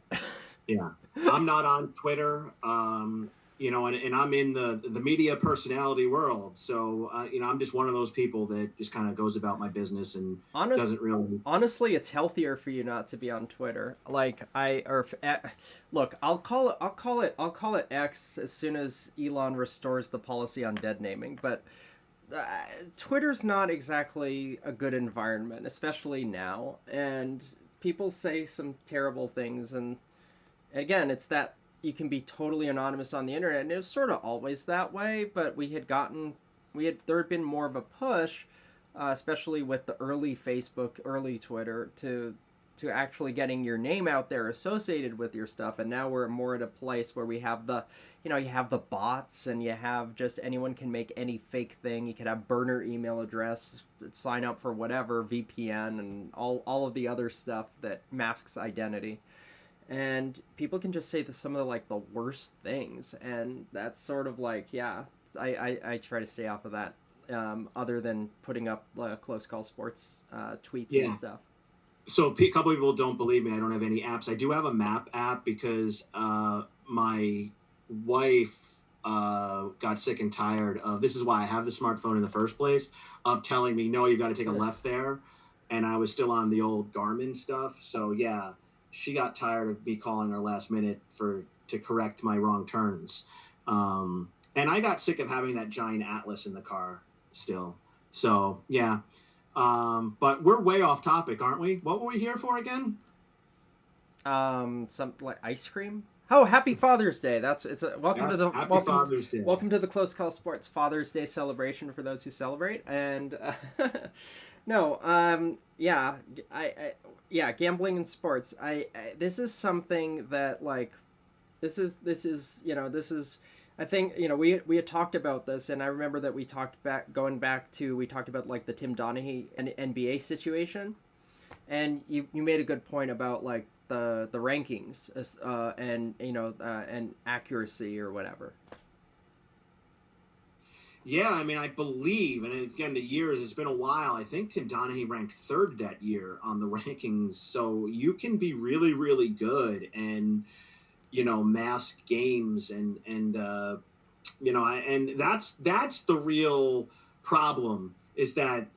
[SPEAKER 2] yeah, I'm not on Twitter. And I'm in the media personality world. So, I'm just one of those people that just kind of goes about my business and doesn't really.
[SPEAKER 1] Honestly, it's healthier for you not to be on Twitter. Look, I'll call it X as soon as Elon restores the policy on dead naming. But Twitter's not exactly a good environment, especially now. And people say some terrible things. And again, it's that. You can be totally anonymous on the internet, and it was sort of always that way, but there had been more of a push, especially with the early Facebook, early Twitter, to actually getting your name out there associated with your stuff, and now we're more at a place where we have you have the bots, and you have just anyone can make any fake thing. You can have burner email address, sign up for whatever, VPN, and all of the other stuff that masks identity. And people can just say some of the worst things, and that's sort of I try to stay off of that, other than putting up close call sports tweets and stuff.
[SPEAKER 2] So a couple people don't believe me. I don't have any apps. I do have a map app because my wife got sick and tired of, this is why I have the smartphone in the first place, of telling me, no, you've got to take a left there. And I was still on the old Garmin stuff. So yeah. She got tired of me calling her last minute to correct my wrong turns. And I got sick of having that giant atlas in the car still. So, yeah. But we're way off topic, aren't we? What were we here for again?
[SPEAKER 1] Something like ice cream? Oh, happy Father's Day. Welcome to the Close Call Sports Father's Day celebration for those who celebrate. And no, gambling in sports. This is something that I think, we had talked about this, and I remember that we talked about the Tim Donaghy and NBA situation, and you made a good point about the rankings and accuracy or whatever.
[SPEAKER 2] Yeah, I mean, I believe, and again, the years, it's been a while. I think Tim Donaghy ranked third that year on the rankings. So you can be really, really good and, mask games and that's the real problem, is that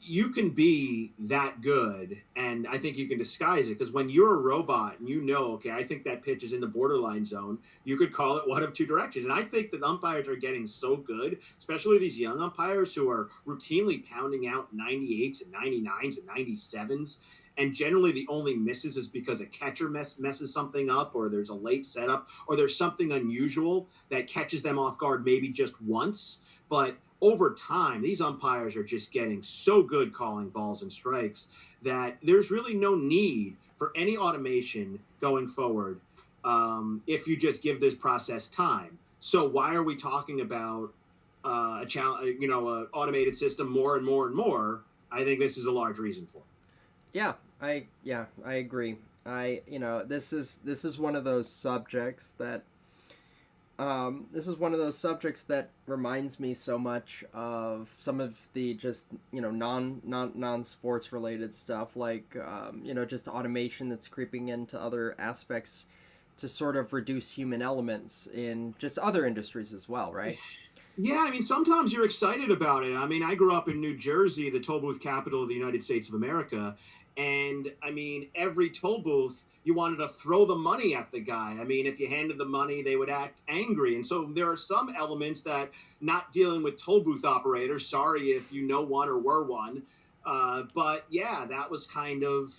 [SPEAKER 2] you can be that good, and I think you can disguise it, because when you're a robot and okay, I think that pitch is in the borderline zone, you could call it one of two directions. And I think that umpires are getting so good, especially these young umpires who are routinely pounding out 98s and 99s and 97s, and generally the only misses is because a catcher messes something up, or there's a late setup, or there's something unusual that catches them off guard maybe just once. But over time, these umpires are just getting so good calling balls and strikes that there's really no need for any automation going forward, if you just give this process time. So why are we talking about a automated system more and more and more? I think this is a large reason for it.
[SPEAKER 1] I agree. This is one of those subjects that. This is one of those subjects that reminds me so much of some of the just non-sports related stuff, just automation that's creeping into other aspects to sort of reduce human elements in just other industries as well, right?
[SPEAKER 2] Yeah, I mean, sometimes you're excited about it. I mean, I grew up in New Jersey, the toll booth capital of the United States of America, And I mean, every toll booth, you wanted to throw the money at the guy. I mean, if you handed the money, they would act angry. And so there are some elements that, not dealing with toll booth operators, sorry if you know one or were one, but yeah, that was kind of,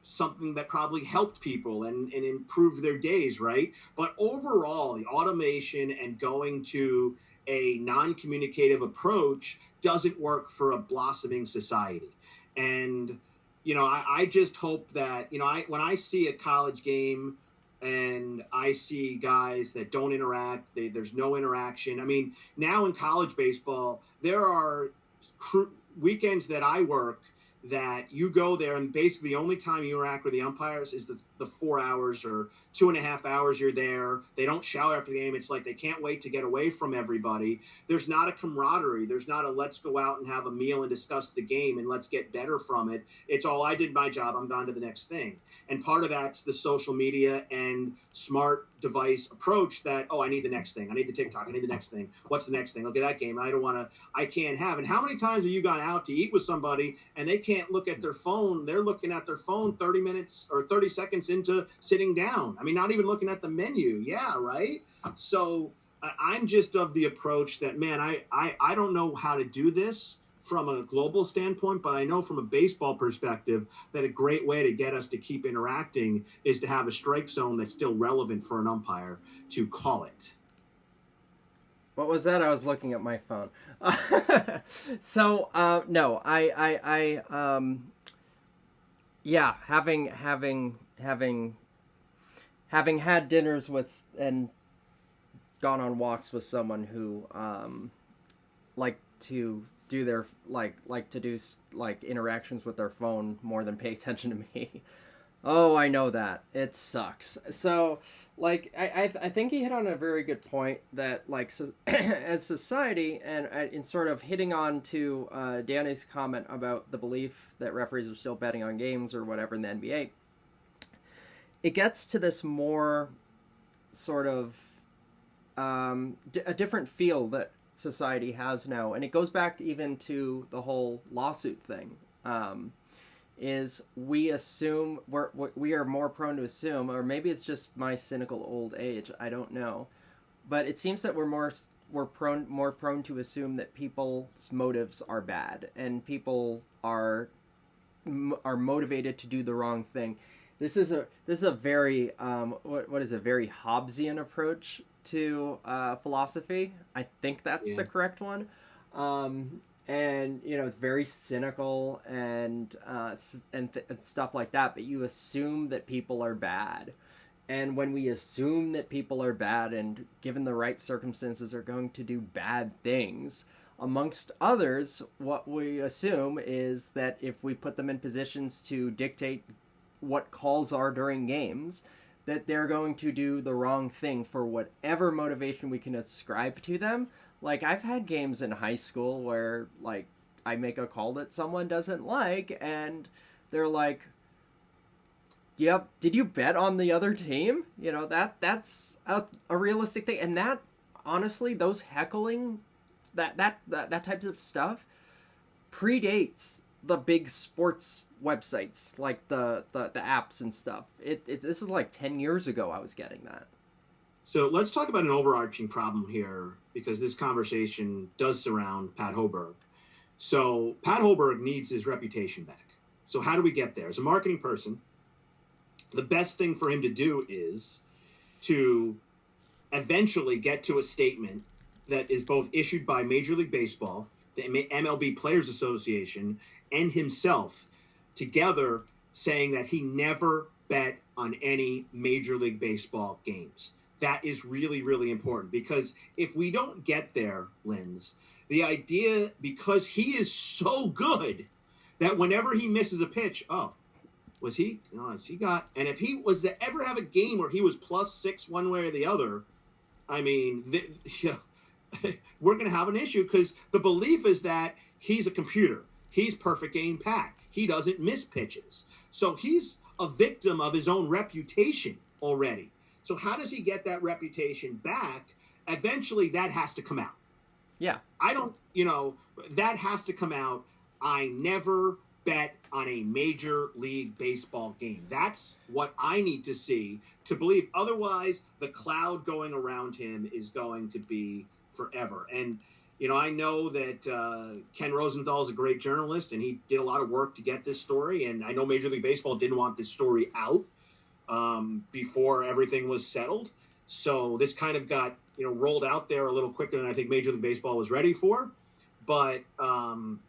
[SPEAKER 2] something that probably helped people and improved their days, right? But overall, the automation and going to a non-communicative approach doesn't work for a blossoming society. And I just hope that, when I see a college game and I see guys that don't interact, there's no interaction. I mean, now in college baseball, there are weekends that I work that you go there and basically the only time you interact with the umpires is the 4 hours or 2.5 hours you're there. They don't shower after the game. It's like they can't wait to get away from everybody. There's not a camaraderie. There's not a let's go out and have a meal and discuss the game and let's get better from it. It's all, I did my job, I'm gone to the next thing. And part of that's the social media and smart device approach that, oh, I need the next thing. I need the TikTok. I need the next thing. What's the next thing? Look at that game. I can't have. And how many times have you gone out to eat with somebody and they can't look at their phone? They're looking at their phone 30 minutes or 30 seconds into sitting down. I mean, not even looking at the menu. Yeah, right? So I'm just of the approach that, man, I don't know how to do this from a global standpoint, but I know from a baseball perspective that a great way to get us to keep interacting is to have a strike zone that's still relevant for an umpire to call it.
[SPEAKER 1] What was that? I was looking at my phone. So, no, yeah, having had dinners with and gone on walks with someone who like to do their interactions with their phone more than pay attention to me. Oh, I know that. It sucks. So, I think he hit on a very good point that, as society, and in sort of hitting on to Danny's comment about the belief that referees are still betting on games or whatever in the NBA, it gets to this more sort of a different feel that society has now, and it goes back even to the whole lawsuit thing. Is we assume we are more prone to assume, or maybe it's just my cynical old age, I don't know, but it seems that we're more prone to assume that people's motives are bad and people are motivated to do the wrong thing. This is a very what is a very Hobbesian approach to philosophy. I think that's the correct one. And it's very cynical and stuff like that. But you assume that people are bad, and when we assume that people are bad and given the right circumstances are going to do bad things, amongst others, what we assume is that if we put them in positions to dictate what calls are during games, that they're going to do the wrong thing for whatever motivation we can ascribe to them. I've had games in high school where, I make a call that someone doesn't like, and they're like, yep, did you bet on the other team? That's a realistic thing. And that, honestly, those heckling, that type of stuff predates the big sports websites, like the apps and stuff. This is 10 years ago I was getting that.
[SPEAKER 2] So let's talk about an overarching problem here, because this conversation does surround Pat Hoberg. So Pat Hoberg needs his reputation back. So how do we get there? As a marketing person, the best thing for him to do is to eventually get to a statement that is both issued by Major League Baseball, the MLB Players Association, and himself together, saying that he never bet on any Major League Baseball games. That is really, really important, because if we don't get there, Linz, the idea, because he is so good that whenever he misses a pitch, was he? No, has he got? And if he was to ever have a game where he was +6 one way or the other, I mean, we're going to have an issue, because the belief is that he's a computer. He's perfect game Pat. He doesn't miss pitches. So he's a victim of his own reputation already. So how does he get that reputation back? Eventually, that has to come out.
[SPEAKER 1] Yeah.
[SPEAKER 2] That has to come out. I never bet on a Major League Baseball game. That's what I need to see to believe. Otherwise, the cloud going around him is going to be forever. And, I know that Ken Rosenthal is a great journalist, and he did a lot of work to get this story. And I know Major League Baseball didn't want this story out before everything was settled. So this kind of got, rolled out there a little quicker than I think Major League Baseball was ready for. But the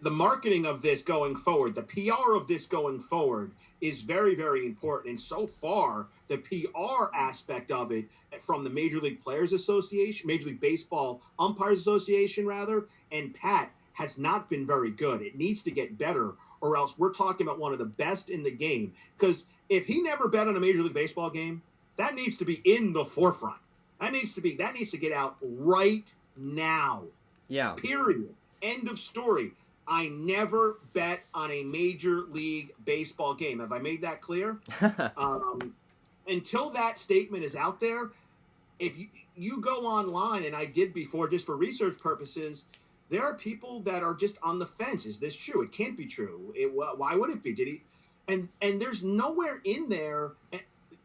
[SPEAKER 2] marketing of this going forward, the PR of this going forward is very, very important. And so far, the PR aspect of it from the Major League Players Association, Major League Baseball Umpires Association, rather, and Pat has not been very good. It needs to get better, or else we're talking about one of the best in the game. Because if he never bet on a Major League Baseball game, that needs to be in the forefront. That needs to get out right now.
[SPEAKER 1] Yeah.
[SPEAKER 2] Period. End of story. I never bet on a Major League Baseball game. Have I made that clear? Until that statement is out there, if you go online, and I did before just for research purposes, there are people that are just on the fence. Is this true? It can't be true. Why would it be? Did he? And there's nowhere in there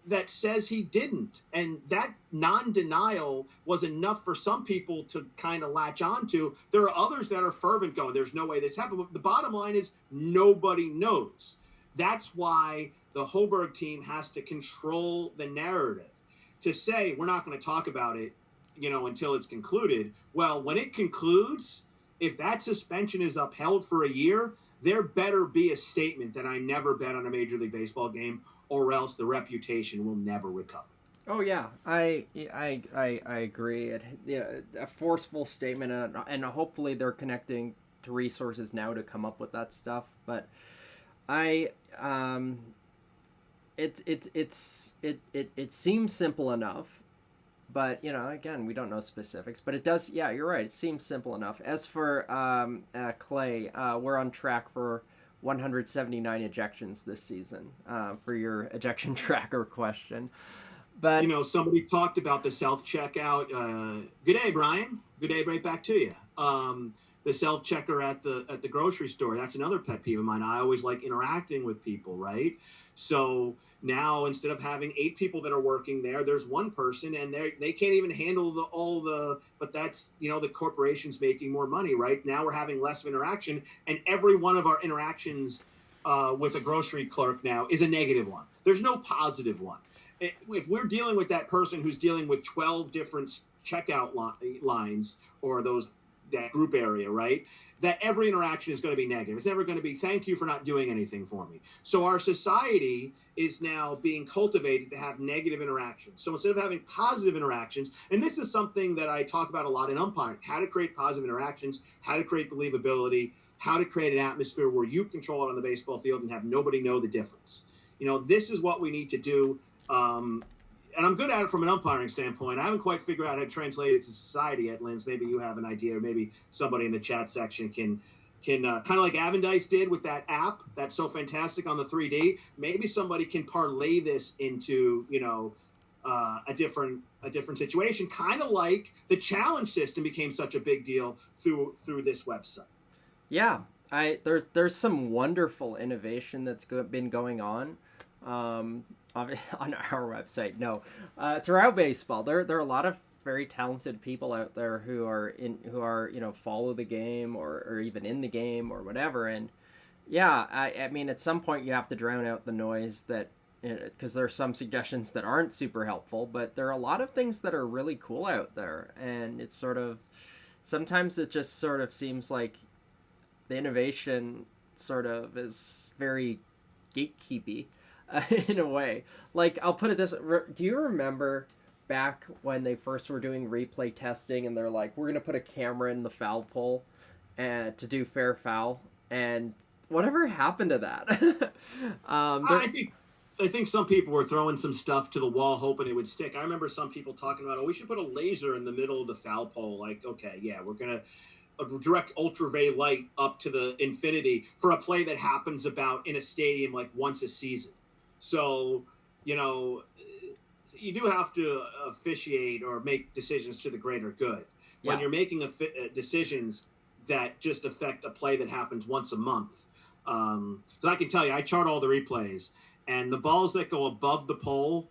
[SPEAKER 2] that says he didn't. And that non-denial was enough for some people to kind of latch on to. There are others that are fervent going, there's no way this happened. But the bottom line is nobody knows. That's why the Hoberg team has to control the narrative. To say we're not going to talk about it, until it's concluded. Well, when it concludes, if that suspension is upheld for a year, there better be a statement that I never bet on a Major League Baseball game, or else the reputation will never recover.
[SPEAKER 1] Oh yeah, I agree. A forceful statement, and hopefully they're connecting to resources now to come up with that stuff. But it seems simple enough, but again, we don't know specifics. But it does. Yeah, you're right. It seems simple enough. As for Clay, we're on track for 179 ejections this season, for your ejection tracker question. But
[SPEAKER 2] somebody talked about the self-checkout. Good day, Brian. Good day, right back to you. The self-checker at the grocery store. That's another pet peeve of mine. I always like interacting with people, right? So now instead of having 8 people that are working there, there's one person, and they can't even handle but that's, the corporation's making more money, right? Now we're having less of interaction, and every one of our interactions with a grocery clerk now is a negative one. There's no positive one. If we're dealing with that person who's dealing with 12 different checkout lines, or that group area, right? That every interaction is going to be negative. It's never going to be, thank you for not doing anything for me. So our society is now being cultivated to have negative interactions. So instead of having positive interactions, and this is something that I talk about a lot in umpiring, how to create positive interactions, how to create believability, how to create an atmosphere where you control it on the baseball field and have nobody know the difference. This is what we need to do. And I'm good at it from an umpiring standpoint. I haven't quite figured out how to translate it to society yet, Linz. Maybe you have an idea, or maybe somebody in the chat section can kind of like Avendice did with that app that's so fantastic on the 3D. Maybe somebody can parlay this into a different situation, kind of like the challenge system became such a big deal through this website.
[SPEAKER 1] Yeah, there's some wonderful innovation that's been going on. On our website, throughout baseball, there are a lot of very talented people out there who are follow the game or even in the game or whatever. And yeah, I mean, at some point you have to drown out the noise because there are some suggestions that aren't super helpful, but there are a lot of things that are really cool out there. And it's sometimes it just sort of seems like the innovation sort of is very gatekeepy. In a way. Like, I'll put it this way. Do you remember back when they first were doing replay testing, and they're like, we're going to put a camera in the foul pole and to do fair foul? And whatever happened to that?
[SPEAKER 2] I think some people were throwing some stuff to the wall hoping it would stick. I remember some people talking about, we should put a laser in the middle of the foul pole. Like, okay, yeah, we're going to direct ultraviolet light up to the infinity for a play that happens about in a stadium like once a season. So, you do have to officiate or make decisions to the greater good. When you're making decisions, that just affect a play that happens once a month. Because I can tell you, I chart all the replays, and the balls that go above the pole,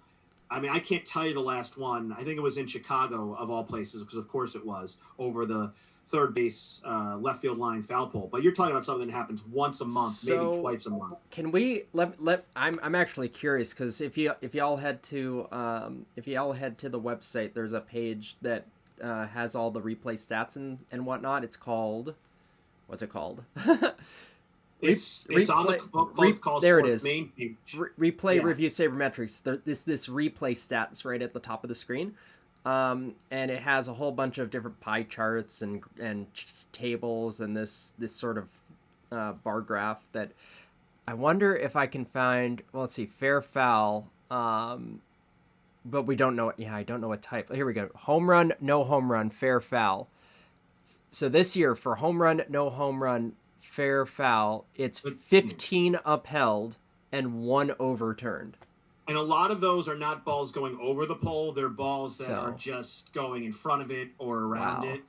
[SPEAKER 2] I mean, I can't tell you the last one. I think it was in Chicago, of all places, because of course it was, over the third base left field line foul pole. But you're talking about something that happens once a month, maybe twice a month.
[SPEAKER 1] Can we let I'm actually curious, because if y'all head to the website, there's a page that has all the replay stats and whatnot. It's called, what's it called?
[SPEAKER 2] It's on the Close Call
[SPEAKER 1] there it
[SPEAKER 2] Sports
[SPEAKER 1] is.
[SPEAKER 2] main page.
[SPEAKER 1] Replay Review Sabermetrics. This replay stats right at the top of the screen, and it has a whole bunch of different pie charts and tables and this sort of bar graph that I wonder if I can find. Well, let's see, fair foul. But we don't know. Yeah, I don't know what type. Here we go. Home run, no home run, fair foul. So this year for home run, no home run, fair foul, it's 15 upheld and 1 overturned.
[SPEAKER 2] And a lot of those are not balls going over the pole. They're balls that are just going in front of it or around it.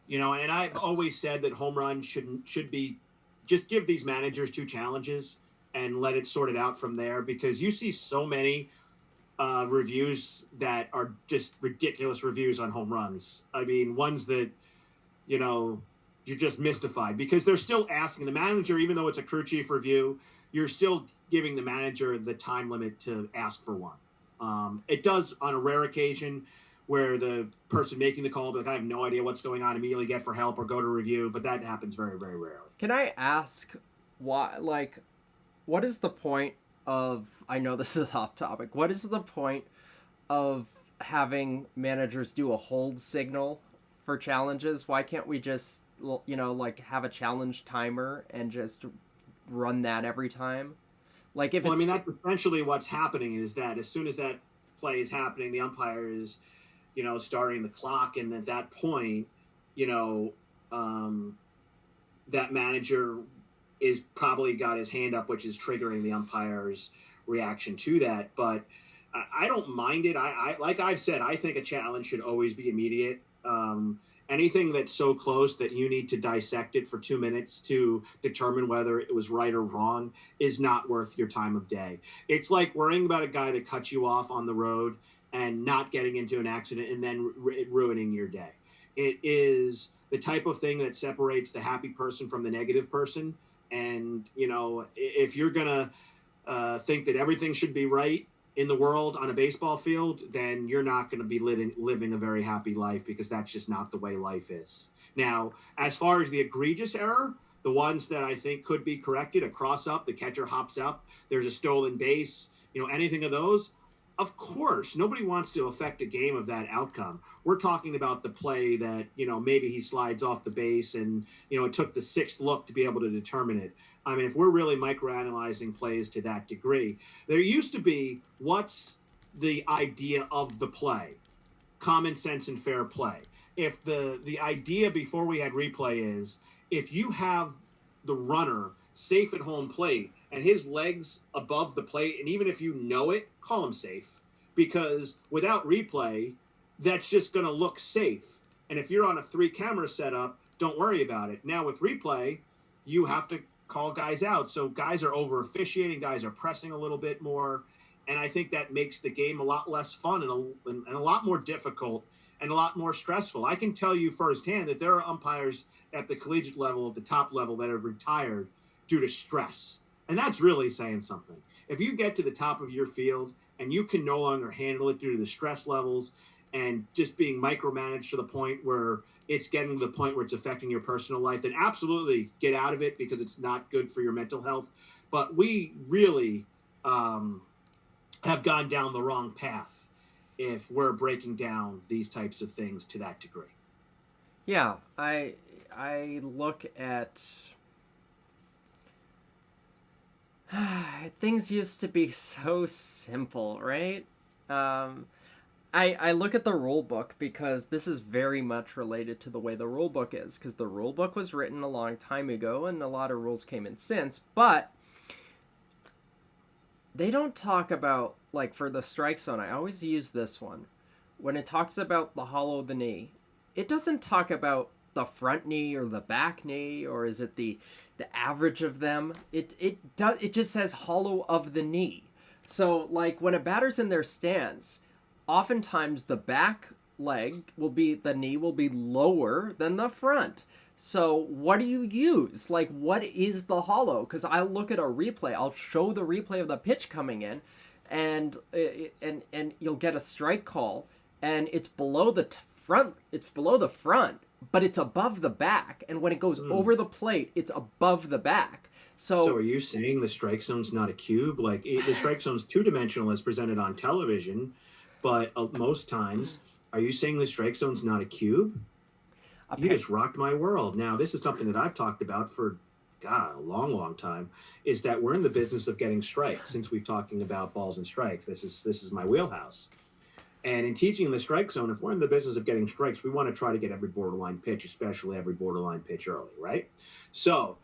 [SPEAKER 2] You know, and I've always said that home run should be just give these managers 2 challenges and let it sort it out from there, because you see so many reviews that are just ridiculous reviews on home runs. I mean, ones that, you know, you're just mystified, because they're still asking the manager, even though it's a crew chief review, you're still giving the manager the time limit to ask for one. It does on a rare occasion where the person making the call, like, I have no idea what's going on, immediately get for help or go to review, but that happens very, very rarely.
[SPEAKER 1] Can I ask why, like, what is the point of, I know this is off topic, what is the point of having managers do a hold signal for challenges? Why can't we just, you know, like, have a challenge timer and just run that every time? Like, if
[SPEAKER 2] I mean, that's essentially what's happening, is that as soon as that play is happening, the umpire is, you know, starting the clock, and at that point, you know, that manager is probably got his hand up, which is triggering the umpire's reaction to that. But I don't mind it. I like I've said, I think a challenge should always be immediate. Anything that's so close that you need to dissect it for 2 minutes to determine whether it was right or wrong is not worth your time of day. It's like worrying about a guy that cuts you off on the road and not getting into an accident and then ruining your day. It is the type of thing that separates the happy person from the negative person. And, you know, if you're going to think that everything should be right in the world on a baseball field, then you're not going to be living a very happy life, because that's just not the way life is. Now, as far as the egregious error, the ones that I think could be corrected, a cross up, the catcher hops up, there's a stolen base, you know, anything of those, of course, nobody wants to affect a game of that outcome. We're talking about the play that, you know, maybe he slides off the base and, you know, it took the 6th look to be able to determine it. I mean, if we're really microanalyzing plays to that degree, there used to be, what's the idea of the play? Common sense and fair play. If the idea before we had replay is, if you have the runner safe at home plate and his legs above the plate, and even if you know it, call him safe, because without replay, that's just going to look safe. And if you're on a 3-camera setup, don't worry about it. Now with replay, you have to call guys out. So guys are over officiating, guys are pressing a little bit more. And I think that makes the game a lot less fun and a lot more difficult and a lot more stressful. I can tell you firsthand that there are umpires at the collegiate level, at the top level, that have retired due to stress. And that's really saying something. If you get to the top of your field and you can no longer handle it due to the stress levels and just being micromanaged to the point where it's getting to the point where it's affecting your personal life, then absolutely get out of it, because it's not good for your mental health. But we really have gone down the wrong path if we're breaking down these types of things to that degree.
[SPEAKER 1] Yeah, I look at things used to be so simple, right? I look at the rule book, because this is very much related to the way the rule book is, because the rule book was written a long time ago and a lot of rules came in since, but they don't talk about, like, for the strike zone, I always use this one. When it talks about the hollow of the knee, it doesn't talk about the front knee or the back knee, or is it the average of them? It just says hollow of the knee. So like when a batter's in their stance, oftentimes the back the knee will be lower than the front. So what do you use? Like, what is the hollow? Because I'll look at a replay. I'll show the replay of the pitch coming in, and you'll get a strike call, and it's below the front. It's below the front, but it's above the back. And when it goes over the plate, it's above the back. So
[SPEAKER 2] are you saying the strike zone's not a cube? Like the strike zone's two-dimensional as presented on television, but most times, are you saying the strike zone's not a cube? You just rocked my world. Now, this is something that I've talked about for, God, a long, long time, is that we're in the business of getting strikes. Since we're talking about balls and strikes, this is my wheelhouse. And in teaching the strike zone, if we're in the business of getting strikes, we want to try to get every borderline pitch, especially every borderline pitch early, right? So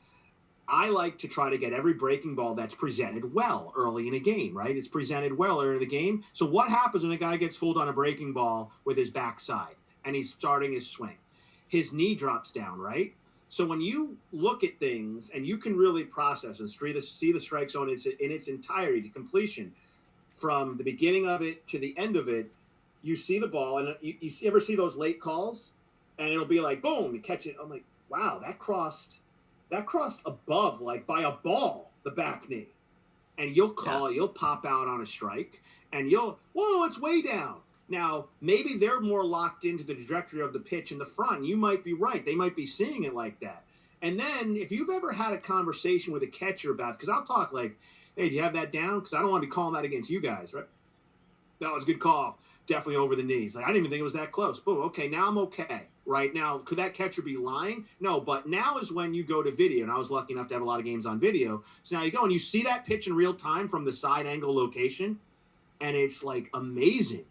[SPEAKER 2] I like to try to get every breaking ball that's presented well early in a game, right? It's presented well early in the game. So what happens when a guy gets fooled on a breaking ball with his backside and he's starting his swing? His knee drops down, right? So when you look at things and you can really process and see the strike zone in its entirety to completion, from the beginning of it to the end of it, you see the ball, and you ever see those late calls, and it'll be like, boom, you catch it. I'm like, wow, that crossed above, like by a ball, the back knee. And you'll pop out on a strike, and whoa, it's way down. Now, maybe they're more locked into the trajectory of the pitch in the front. You might be right. They might be seeing it like that. And then if you've ever had a conversation with a catcher about, because I'll talk like, hey, do you have that down? Because I don't want to be calling that against you guys, right? That was a good call. Definitely over the knees. Like, I didn't even think it was that close. Boom, okay, now I'm okay. Right now, could that catcher be lying? No, but now is when you go to video, and I was lucky enough to have a lot of games on video. So now you go and you see that pitch in real time from the side angle location, and it's like amazing.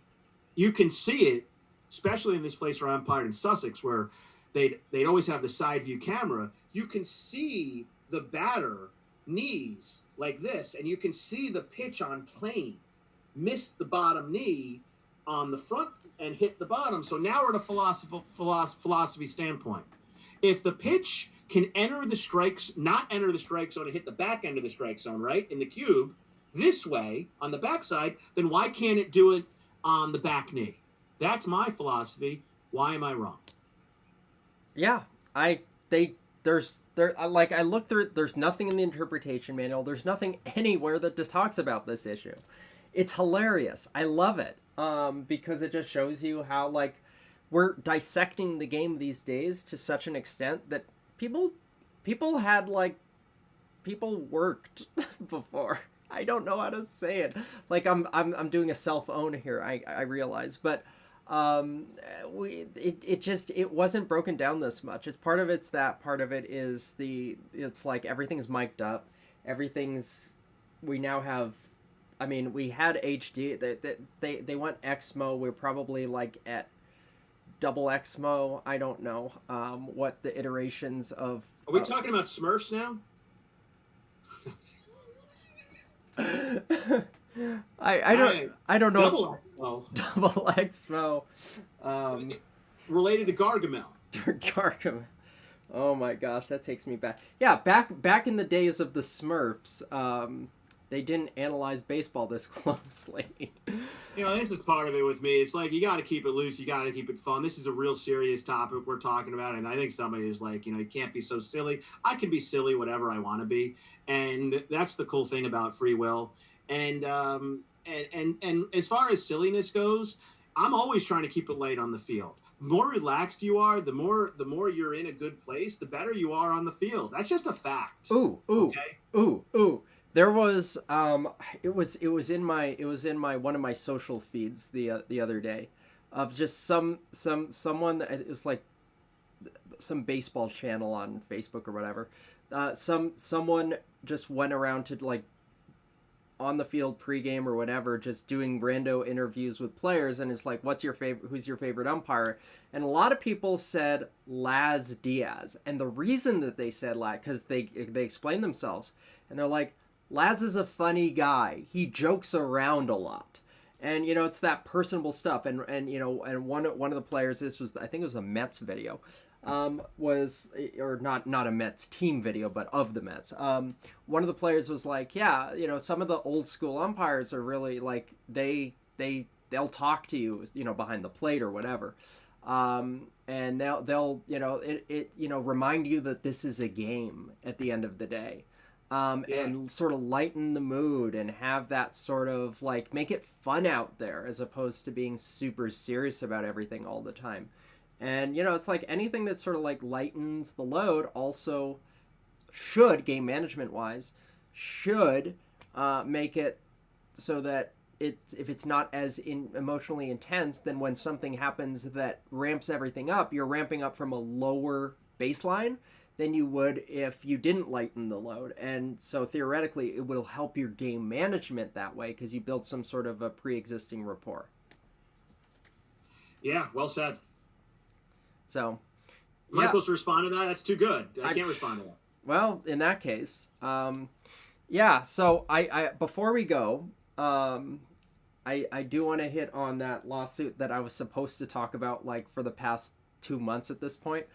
[SPEAKER 2] You can see it, especially in this place where I umpired in Sussex, where they'd always have the side view camera. You can see the batter knees like this, and you can see the pitch on plane miss the bottom knee on the front and hit the bottom. So now we're at a philosophy standpoint. If the pitch can not enter the strike zone and hit the back end of the strike zone, right, in the cube, this way on the backside, then why can't it do it on the back knee? That's my philosophy. Why am I wrong?
[SPEAKER 1] Yeah, I looked through it. There's nothing in the interpretation manual. There's nothing anywhere that just talks about this issue. It's hilarious. I love it because it just shows you how like we're dissecting the game these days to such an extent that people worked before. I don't know how to say it. Like I'm doing a self-own here. I realize, but it wasn't broken down this much. It's part of it's that, part of it is it's like everything's mic'd up. We now have, I mean, we had HD. They went XMO. We're probably like at double XMO. I don't know what the iterations of.
[SPEAKER 2] Are we talking about Smurfs now?
[SPEAKER 1] I don't know.
[SPEAKER 2] Double
[SPEAKER 1] XMO.
[SPEAKER 2] Related to Gargamel.
[SPEAKER 1] Gargamel. Oh my gosh, that takes me back. Yeah, back in the days of the Smurfs, they didn't analyze baseball this closely.
[SPEAKER 2] You know, this is part of it with me. It's like you got to keep it loose. You got to keep it fun. This is a real serious topic we're talking about, and I think somebody is like, you can't be so silly. I can be silly whatever I want to be, and that's the cool thing about free will. And as far as silliness goes, I'm always trying to keep it light on the field. The more relaxed you are, the more you're in a good place, the better you are on the field. That's just a fact.
[SPEAKER 1] Ooh. There was it was in my one of my social feeds the other day of just someone. It was like some baseball channel on Facebook or whatever. Someone just went around to like on the field pregame or whatever, just doing rando interviews with players, and it's like, who's your favorite umpire? And a lot of people said Laz Diaz, and the reason that they said Laz, because they explained themselves, and they're like, Laz is a funny guy. He jokes around a lot. And, it's that personable stuff. And one of the players, I think it was a Mets video, was, or not a Mets team video, but of the Mets. One of the players was like, yeah, some of the old school umpires are really like they'll talk to you, behind the plate or whatever. And they'll remind you that this is a game at the end of the day. And sort of lighten the mood and have that sort of like make it fun out there as opposed to being super serious about everything all the time. And it's like anything that sort of like lightens the load also should, game management wise, should make it so that if it's not as emotionally intense, then when something happens that ramps everything up, you're ramping up from a lower baseline than you would if you didn't lighten the load. And so theoretically, it will help your game management that way because you build some sort of a pre-existing rapport.
[SPEAKER 2] Yeah, well said.
[SPEAKER 1] So,
[SPEAKER 2] am I supposed to respond to that? That's too good. I can't respond to that.
[SPEAKER 1] Well, in that case, So I before we go, I do want to hit on that lawsuit that I was supposed to talk about like for the past 2 months at this point.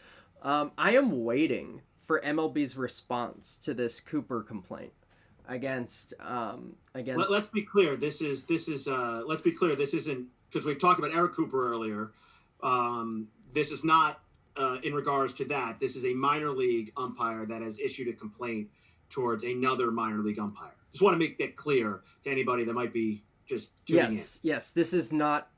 [SPEAKER 1] I am waiting for MLB's response to this Cooper complaint against.
[SPEAKER 2] Let's be clear. This is. Let's be clear. This isn't because we've talked about Eric Cooper earlier. This is not in regards to that. This is a minor league umpire that has issued a complaint towards another minor league umpire. Just want to make that clear to anybody that might be just tuning in.
[SPEAKER 1] Yes. This is not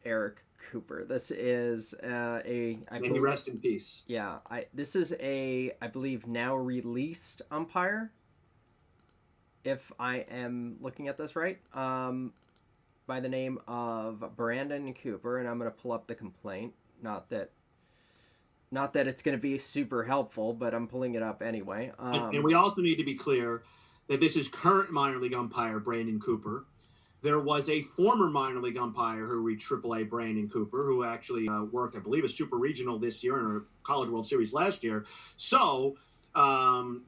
[SPEAKER 1] Eric Cooper. This is
[SPEAKER 2] May he rest in peace.
[SPEAKER 1] Yeah, this is I believe now released umpire, if I am looking at this right, by the name of Brandon Cooper, and I'm going to pull up the complaint. Not that it's going to be super helpful, but I'm pulling it up anyway.
[SPEAKER 2] And we also need to be clear that this is current minor league umpire Brandon Cooper. There was a former minor league umpire who reached AAA, Brandon Cooper, who actually worked, I believe, a super regional this year and a College World Series last year. So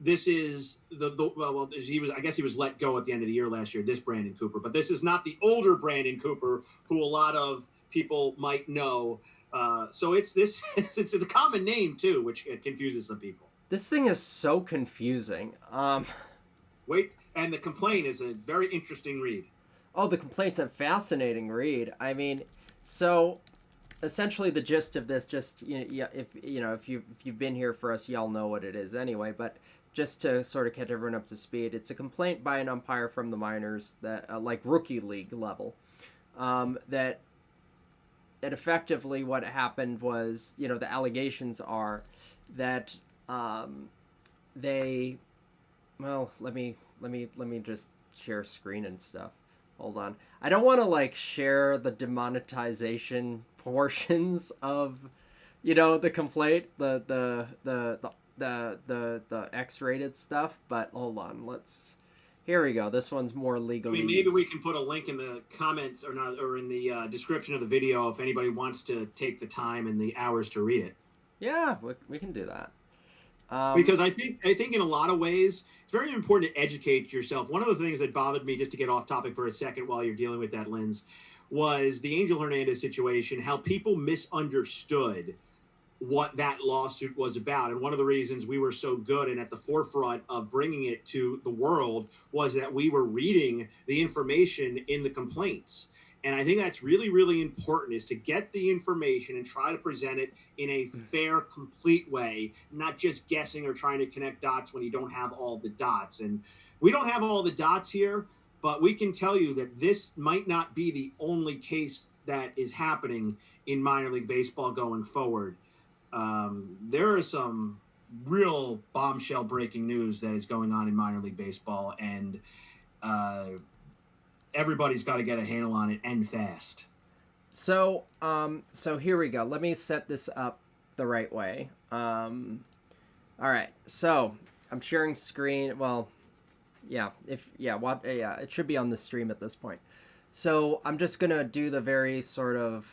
[SPEAKER 2] this is he was let go at the end of the year last year, this Brandon Cooper. But this is not the older Brandon Cooper who a lot of people might know. So it's a common name too, which confuses some people.
[SPEAKER 1] This thing is so confusing.
[SPEAKER 2] Wait, and the complaint is a very interesting read.
[SPEAKER 1] Oh, the complaint's a fascinating read. I mean, so essentially the gist of this, just if you've been here for us, y'all know what it is anyway. But just to sort of catch everyone up to speed, it's a complaint by an umpire from the minors that like rookie league level, that effectively what happened was, the allegations are that they, well, let me just share screen and stuff. Hold on. I don't want to like share the demonetization portions of, the complaint, the X-rated stuff, but hold on. Here we go. This one's more legal.
[SPEAKER 2] Maybe we can put a link in the comments or in the description of the video if anybody wants to take the time and the hours to read it.
[SPEAKER 1] Yeah, we can do that.
[SPEAKER 2] Because I think in a lot of ways, it's very important to educate yourself. One of the things that bothered me, just to get off topic for a second while you're dealing with that, Linz, was the Angel Hernandez situation, how people misunderstood what that lawsuit was about. And one of the reasons we were so good and at the forefront of bringing it to the world was that we were reading the information in the complaints. And I think that's really, really important, is to get the information and try to present it in a fair, complete way, not just guessing or trying to connect dots when you don't have all the dots. And we don't have all the dots here, but we can tell you that this might not be the only case that is happening in minor league baseball going forward. There is some real bombshell breaking news that is going on in minor league baseball, and everybody's got to get a handle on it, and fast.
[SPEAKER 1] So here we go. Let me set this up the right way. All right. So I'm sharing screen. Well, yeah. It should be on the stream at this point. So I'm just gonna do the very sort of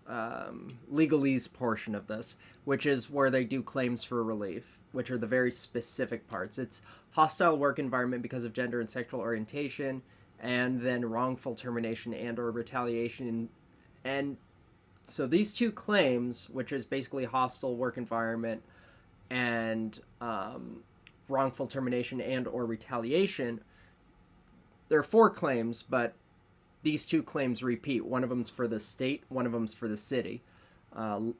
[SPEAKER 1] legalese portion of this, which is where they do claims for relief, which are the very specific parts. It's hostile work environment because of gender and sexual orientation, and then wrongful termination and or retaliation. And So these two claims, which is basically hostile work environment and wrongful termination and or retaliation, there are 4 claims, but these 2 claims repeat. One of them's for the state, one of them's for the city,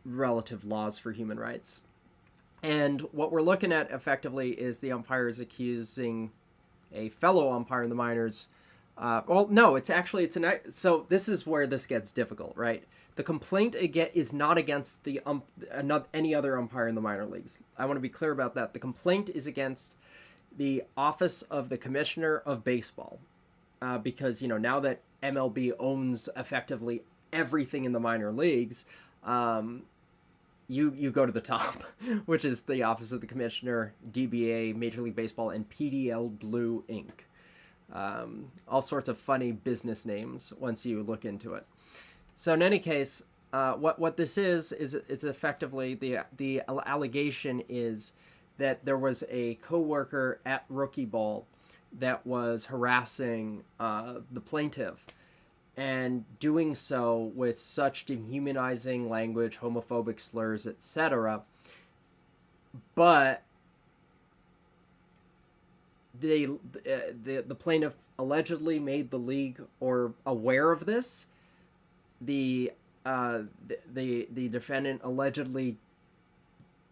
[SPEAKER 1] relative laws for human rights. And what we're looking at effectively is the umpire is accusing a fellow umpire in the minors. So this is where this gets difficult, right? The complaint is not against any other umpire in the minor leagues. I want to be clear about that. The complaint is against the Office of the Commissioner of Baseball, because now that MLB owns effectively everything in the minor leagues, you go to the top, which is the Office of the Commissioner, DBA, Major League Baseball, and PDL Blue Inc. All sorts of funny business names once you look into it. So in any case, what this is it's effectively the allegation is that there was a coworker at rookie ball that was harassing the plaintiff, and doing so with such dehumanizing language, homophobic slurs, etc. But the plaintiff allegedly made the league or aware of this. The defendant allegedly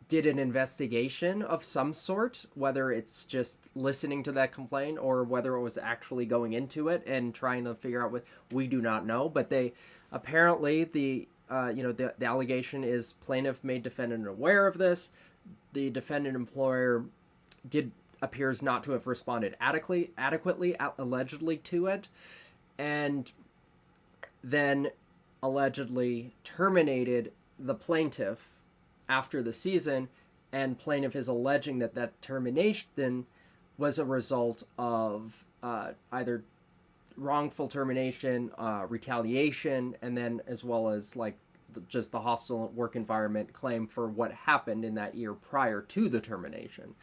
[SPEAKER 1] did an investigation of some sort, whether it's just listening to that complaint or whether it was actually going into it and trying to figure out what, we do not know. But they apparently the allegation is plaintiff made defendant aware of this. The defendant employer appears not to have responded adequately allegedly to it, and then allegedly terminated the plaintiff after the season, and plaintiff is alleging that termination was a result of either wrongful termination, retaliation, and then as well as just the hostile work environment claim for what happened in that year prior to the termination.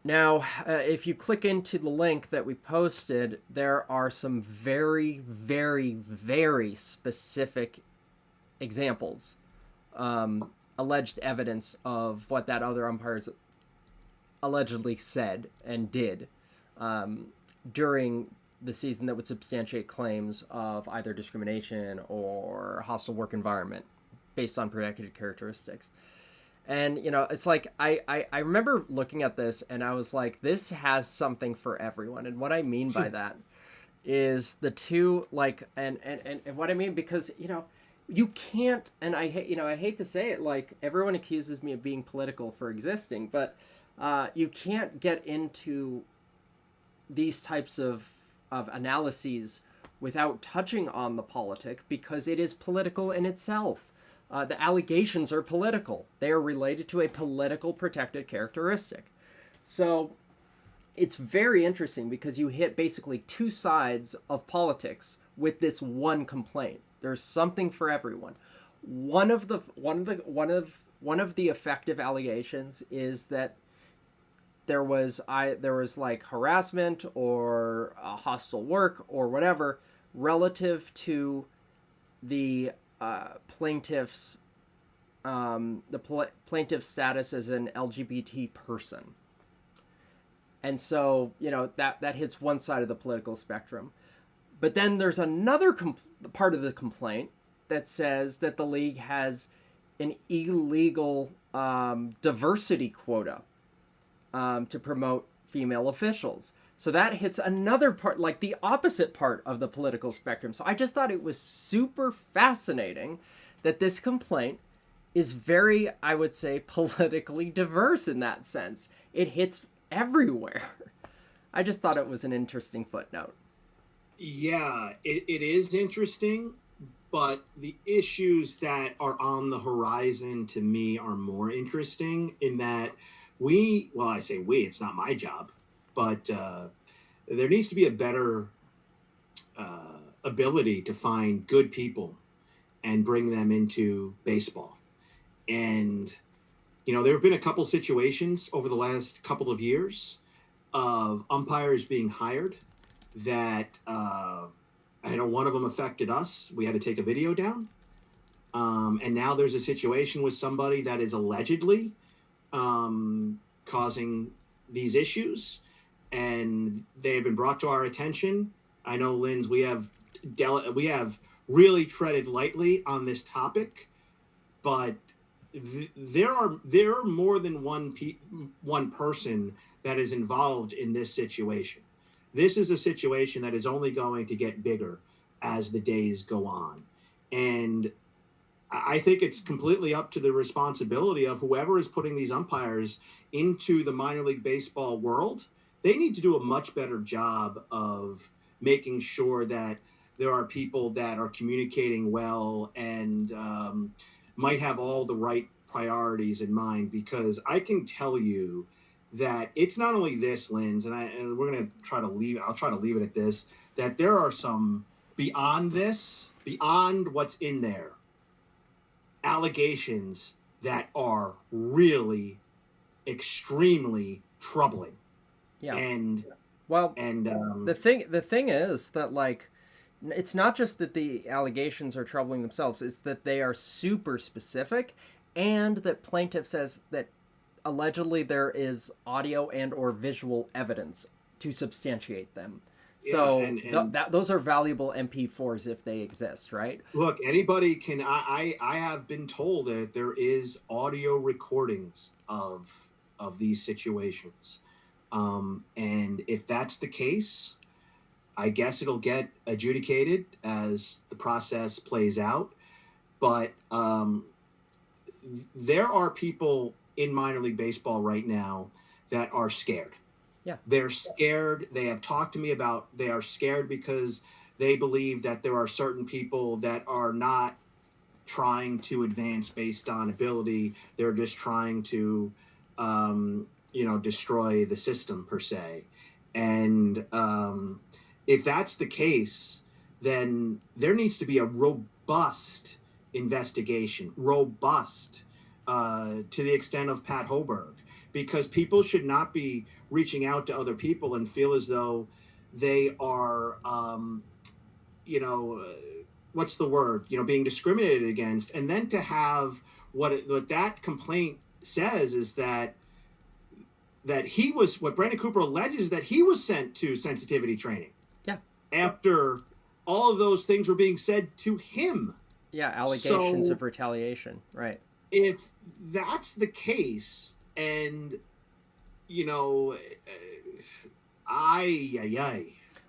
[SPEAKER 1] Now, if you click into the link that we posted, there are some very, very, very specific examples, alleged evidence of what that other umpires allegedly said and did during the season that would substantiate claims of either discrimination or hostile work environment based on protected characteristics. And, it's like, I remember looking at this and I was like, this has something for everyone. And what I mean by that is the two, and what I mean, because, you can't, and I hate to say it, everyone accuses me of being political for existing, but you can't get into these types of analyses without touching on the politic, because it is political in itself. The allegations are political. They are related to a political protected characteristic. So it's very interesting because you hit basically two sides of politics with this one complaint. There's something for everyone. One of the effective allegations is that there was harassment or hostile work or whatever relative to the plaintiff's plaintiff's status as an LGBT person. And so, that hits one side of the political spectrum. But then there's another part of the complaint that says that the league has an illegal diversity quota to promote female officials. So that hits another part, the opposite part of the political spectrum. So I just thought it was super fascinating that this complaint is very, I would say, politically diverse in that sense. It hits everywhere. I just thought it was an interesting footnote.
[SPEAKER 2] Yeah, it is interesting, but the issues that are on the horizon to me are more interesting in that I say we, it's not my job, but there needs to be a better ability to find good people and bring them into baseball. And, there have been a couple situations over the last couple of years of umpires being hired that I know one of them affected us. We had to take a video down. And now there's a situation with somebody that is allegedly causing these issues, and they have been brought to our attention. I know, Linz, we have really treaded lightly on this topic, but there are more than one person that is involved in this situation. This is a situation that is only going to get bigger as the days go on, and I think it's completely up to the responsibility of whoever is putting these umpires into the minor league baseball world. They need to do a much better job of making sure that there are people that are communicating well and might have all the right priorities in mind, because I can tell you that it's not only this, Linz, and we're going to I'll try to leave it at this, that there are some beyond what's in there, allegations that are really extremely troubling.
[SPEAKER 1] Yeah.
[SPEAKER 2] And
[SPEAKER 1] the thing is that, like, it's not just that the allegations are troubling themselves, it's that they are super specific, and that plaintiff says that allegedly there is audio and or visual evidence to substantiate them. So those are valuable MP4s if they exist, right?
[SPEAKER 2] Look, anybody can. I have been told that there is audio recordings of these situations, and if that's the case, I guess it'll get adjudicated as the process plays out. But there are people in minor league baseball right now that are scared.
[SPEAKER 1] Yeah.
[SPEAKER 2] They're scared. They have talked to me about they are scared because they believe that there are certain people that are not trying to advance based on ability. They're just trying to, destroy the system per se. And if that's the case, then there needs to be a robust investigation, to the extent of Pat Hoberg, because people should not be reaching out to other people and feel as though they are, what's the word, being discriminated against. And then to have what that complaint says is that what Brandon Cooper alleges, that he was sent to sensitivity training.
[SPEAKER 1] Yeah.
[SPEAKER 2] After all of those things were being said to him.
[SPEAKER 1] Yeah, allegations of retaliation, right.
[SPEAKER 2] If that's the case, and I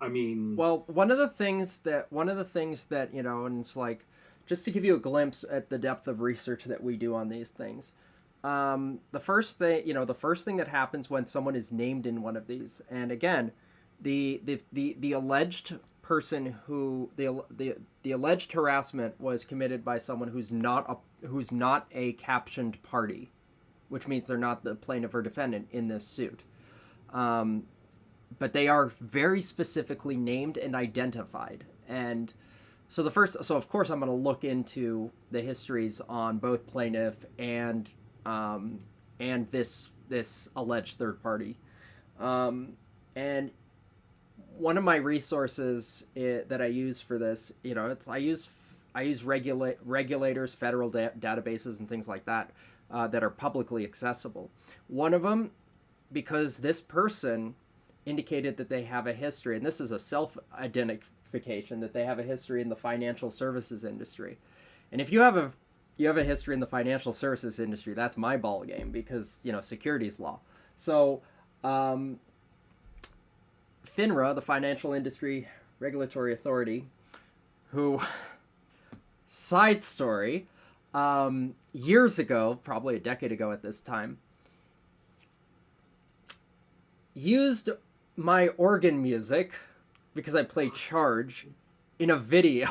[SPEAKER 2] mean,
[SPEAKER 1] well, one of the things that and it's like, just to give you a glimpse at the depth of research that we do on these things, the first thing that happens when someone is named in one of these, and again, the alleged person who the alleged harassment was committed by someone who's not a captioned party, which means they're not the plaintiff or defendant in this suit. But they are very specifically named and identified. And so of course I'm going to look into the histories on both plaintiff and this alleged third party. And one of my resources that I use for this, I use regulators, federal databases, and things like that that are publicly accessible. One of them, because this person indicated that they have a history, and this is a self-identification, that they have a history in the financial services industry. And if you have a history in the financial services industry, that's my ball game, because securities law. So FINRA, the Financial Industry Regulatory Authority, who, side story, years ago, probably a decade ago at this time, used my organ music, because I play Charge, in a video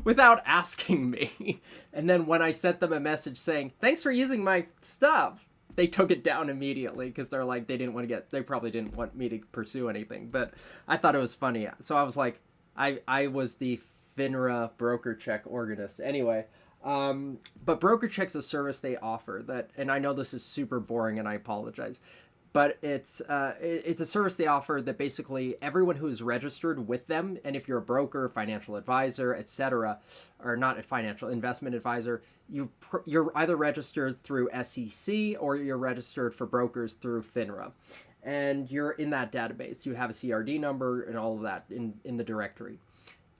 [SPEAKER 1] without asking me. And then when I sent them a message saying, thanks for using my stuff, they took it down immediately, because they're like, they probably didn't want me to pursue anything. But I thought it was funny. So I was like, I was the FINRA broker check organist. Anyway, but broker check's a service they offer that, and I know this is super boring and I apologize. but it's a service they offer that basically everyone who is registered with them, and if you're a broker, financial advisor, etc., or not a financial investment advisor, you're either registered through SEC or you're registered for brokers through FINRA, and you're in that database. You have a CRD number and all of that in the directory.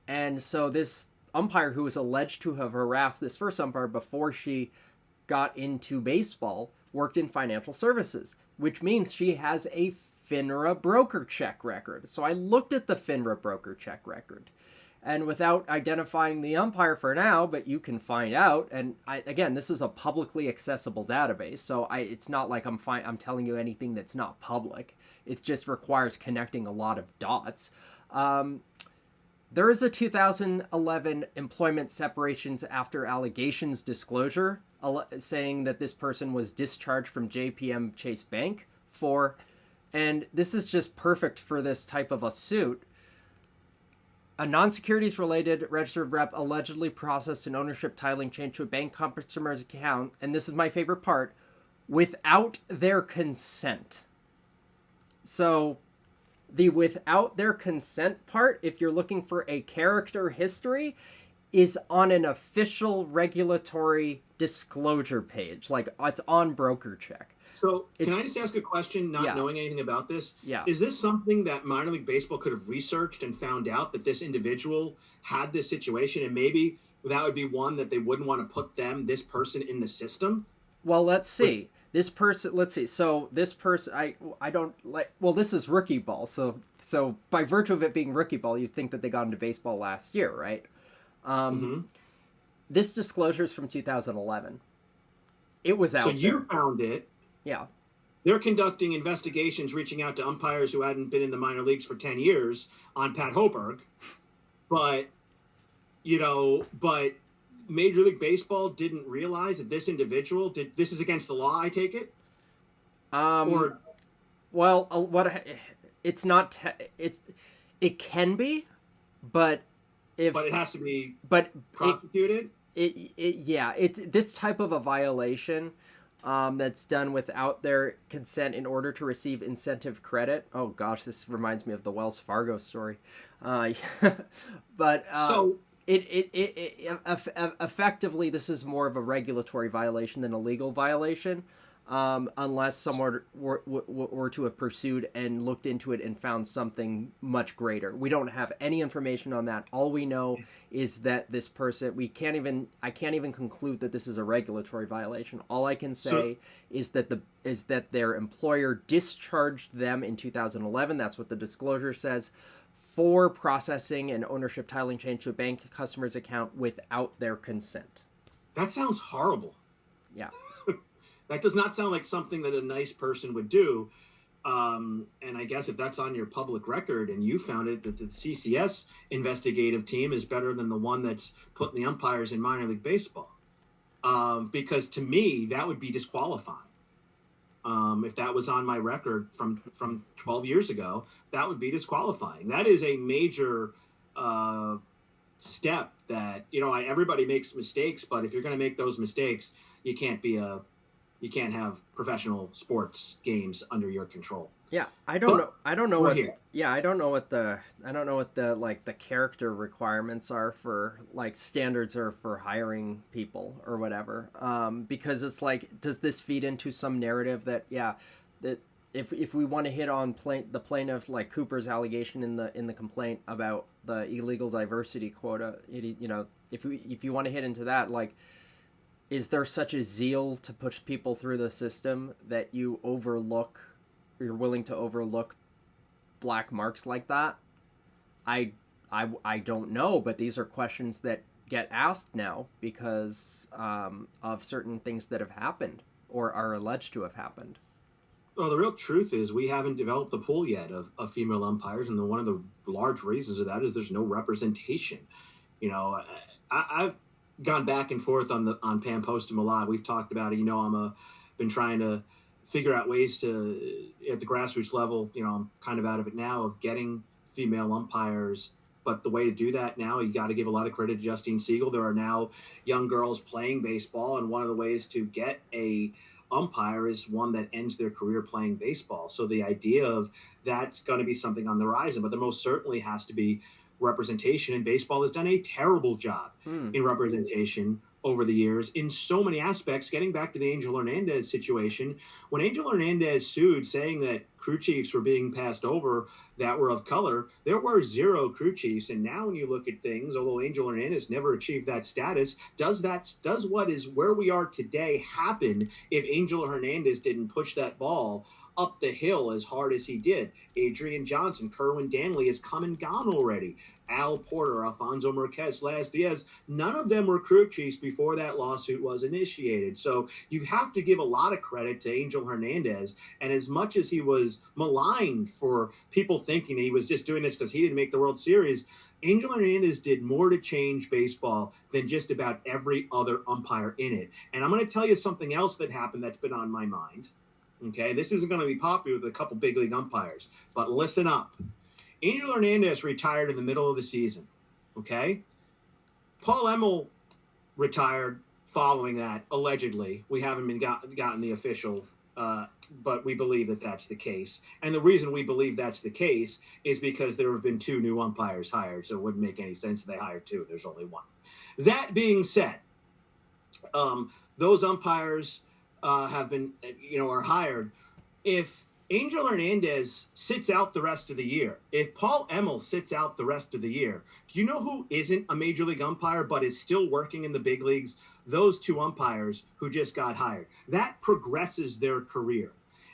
[SPEAKER 1] And so this umpire who was alleged to have harassed this first umpire before she got into baseball worked in financial services, which means she has a FINRA broker check record. So I looked at the FINRA broker check record, and without identifying the umpire for now, but you can find out. And again, this is a publicly accessible database, so it's not like I'm telling you anything that's not public. It just requires connecting a lot of dots. There is a 2011 employment separations after allegations disclosure saying that this person was discharged from JPM Chase Bank and this is just perfect for this type of a suit. A non-securities related registered rep allegedly processed an ownership titling change to a bank customer's account, and this is my favorite part, without their consent. So the without their consent part, if you're looking for a character history, is on an official regulatory disclosure page. Like, it's on broker check.
[SPEAKER 2] So can I just ask a question, not knowing anything about this?
[SPEAKER 1] Yeah.
[SPEAKER 2] Is this something that minor league baseball could have researched and found out that this individual had this situation, and maybe that would be one that they wouldn't want to put this person in the system?
[SPEAKER 1] Well, let's see. Let's see. So this person, I don't like, well, this is rookie ball. So by virtue of it being rookie ball, you'd think that they got into baseball last year, right? This disclosure is from 2011. It was out there.
[SPEAKER 2] So you found it.
[SPEAKER 1] Yeah.
[SPEAKER 2] They're conducting investigations, reaching out to umpires who hadn't been in the minor leagues for 10 years on Pat Hoberg. But Major League Baseball didn't realize that this individual this is against the law, I take it?
[SPEAKER 1] It's not, it can be, but
[SPEAKER 2] it has to be prosecuted?
[SPEAKER 1] It's this type of a violation that's done without their consent in order to receive incentive credit. Oh gosh, this reminds me of the Wells Fargo story. But effectively, this is more of a regulatory violation than a legal violation, unless someone were to have pursued and looked into it and found something much greater. We don't have any information on that. All we know is that this person, I can't even conclude that this is a regulatory violation. All I can say is that their employer discharged them in 2011. That's what the disclosure says, for processing an ownership titling change to a bank customer's account without their consent.
[SPEAKER 2] That sounds horrible.
[SPEAKER 1] Yeah.
[SPEAKER 2] That does not sound like something that a nice person would do. And I guess if that's on your public record and you found it, that the CCS investigative team is better than the one that's putting the umpires in minor league baseball. Because to me, that would be disqualifying. If that was on my record from 12 years ago, that would be disqualifying. That is a major step that, everybody makes mistakes, but if you're going to make those mistakes, you can't have professional sports games under your control.
[SPEAKER 1] Yeah, I don't know what the like the character requirements are for, like, standards are for hiring people or whatever. Because it's like, does this feed into some narrative that if we want to hit on the plaintiff, like Cooper's allegation in the complaint about the illegal diversity quota, if you want to hit into that, like, is there such a zeal to push people through the system that you're willing to overlook black marks like that? I don't know, but these are questions that get asked now because of certain things that have happened or are alleged to have happened.
[SPEAKER 2] Well, the real truth is we haven't developed the pool yet of female umpires, and one of the large reasons of that is there's no representation. I've gone back and forth on Pam Postum a lot. We've talked about it. Been trying to figure out ways to, at the grassroots level, I'm kind of out of it now, of getting female umpires. But the way to do that now, you got to give a lot of credit to Justine Siegel. There are now young girls playing baseball, and one of the ways to get a umpire is one that ends their career playing baseball. So the idea of that's going to be something on the horizon, but there most certainly has to be representation. And baseball has done a terrible job in representation over the years in so many aspects. Getting back to the Angel Hernandez situation, when Angel Hernandez sued saying that crew chiefs were being passed over that were of color, there were 0 crew chiefs. And now when you look at things, although Angel Hernandez never achieved that status, does what is where we are today happen if Angel Hernandez didn't push that ball up the hill as hard as he did? Adrian Johnson, Kerwin Danley has come and gone already. Al Porter, Alfonso Marquez, Laz Diaz, none of them were crew chiefs before that lawsuit was initiated. So you have to give a lot of credit to Angel Hernandez. And as much as he was maligned for people thinking he was just doing this because he didn't make the World Series, Angel Hernandez did more to change baseball than just about every other umpire in it. And I'm going to tell you something else that happened that's been on my mind. Okay, this isn't going to be popular with a couple big league umpires, but listen up. Angel Hernandez retired in the middle of the season. Okay, Paul Emmel retired following that, allegedly. We haven't been gotten the official, but we believe that that's the case. And the reason we believe that's the case is because there have been 2 new umpires hired, so it wouldn't make any sense if they hired 2. There's only 1. That being said, those umpires have been, are hired. If Angel Hernandez sits out the rest of the year, if Paul Emmel sits out the rest of the year, do you know who isn't a major league umpire but is still working in the big leagues? Those 2 umpires who just got hired. That progresses their career.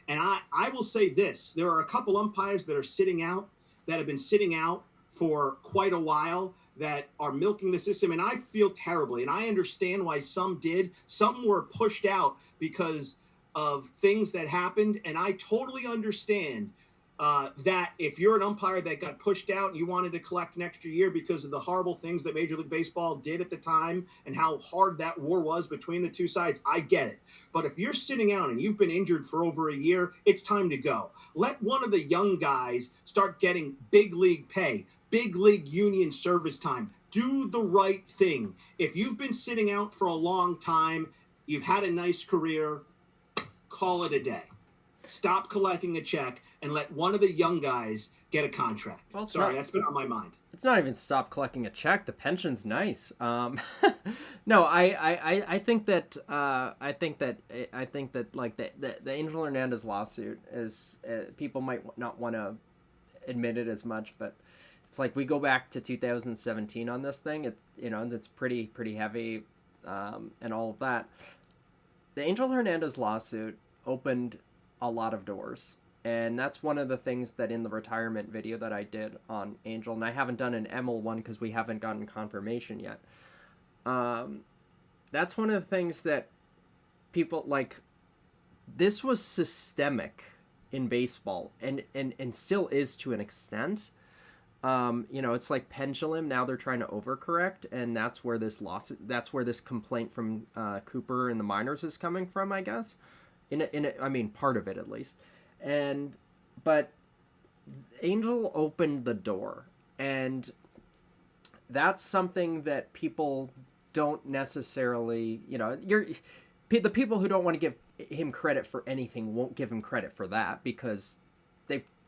[SPEAKER 2] And I will say this, there are a couple umpires that are sitting out, that have been sitting out for quite a while, that are milking the system. And I feel terribly, and I understand why some did. Some were pushed out because of things that happened, and I totally understand that if you're an umpire that got pushed out and you wanted to collect an extra year because of the horrible things that Major League Baseball did at the time and how hard that war was between the 2 sides, I get it. But if you're sitting out and you've been injured for over a year, it's time to go. Let one of the young guys start getting big league pay, big league union service time. Do the right thing. If you've been sitting out for a long time, you've had a nice career, call it a day. Stop collecting a check and let one of the young guys get a contract. Well, that's been on my mind.
[SPEAKER 1] It's not even stop collecting a check. The pension's nice. No, I think that like the Angel Hernandez lawsuit is people might not want to admit it as much, but it's like we go back to 2017 on this thing. It's pretty heavy, and all of that. The Angel Hernandez lawsuit opened a lot of doors. And that's one of the things that in the retirement video that I did on Angel, and I haven't done an Emmel one because we haven't gotten confirmation yet. That's one of the things that people like. This was systemic in baseball and still is to an extent. It's like pendulum. Now they're trying to overcorrect, and that's where this complaint from Cooper and the minors is coming from, I guess. Part of it at least. But Angel opened the door, and that's something that people don't necessarily, the people who don't want to give him credit for anything won't give him credit for that, because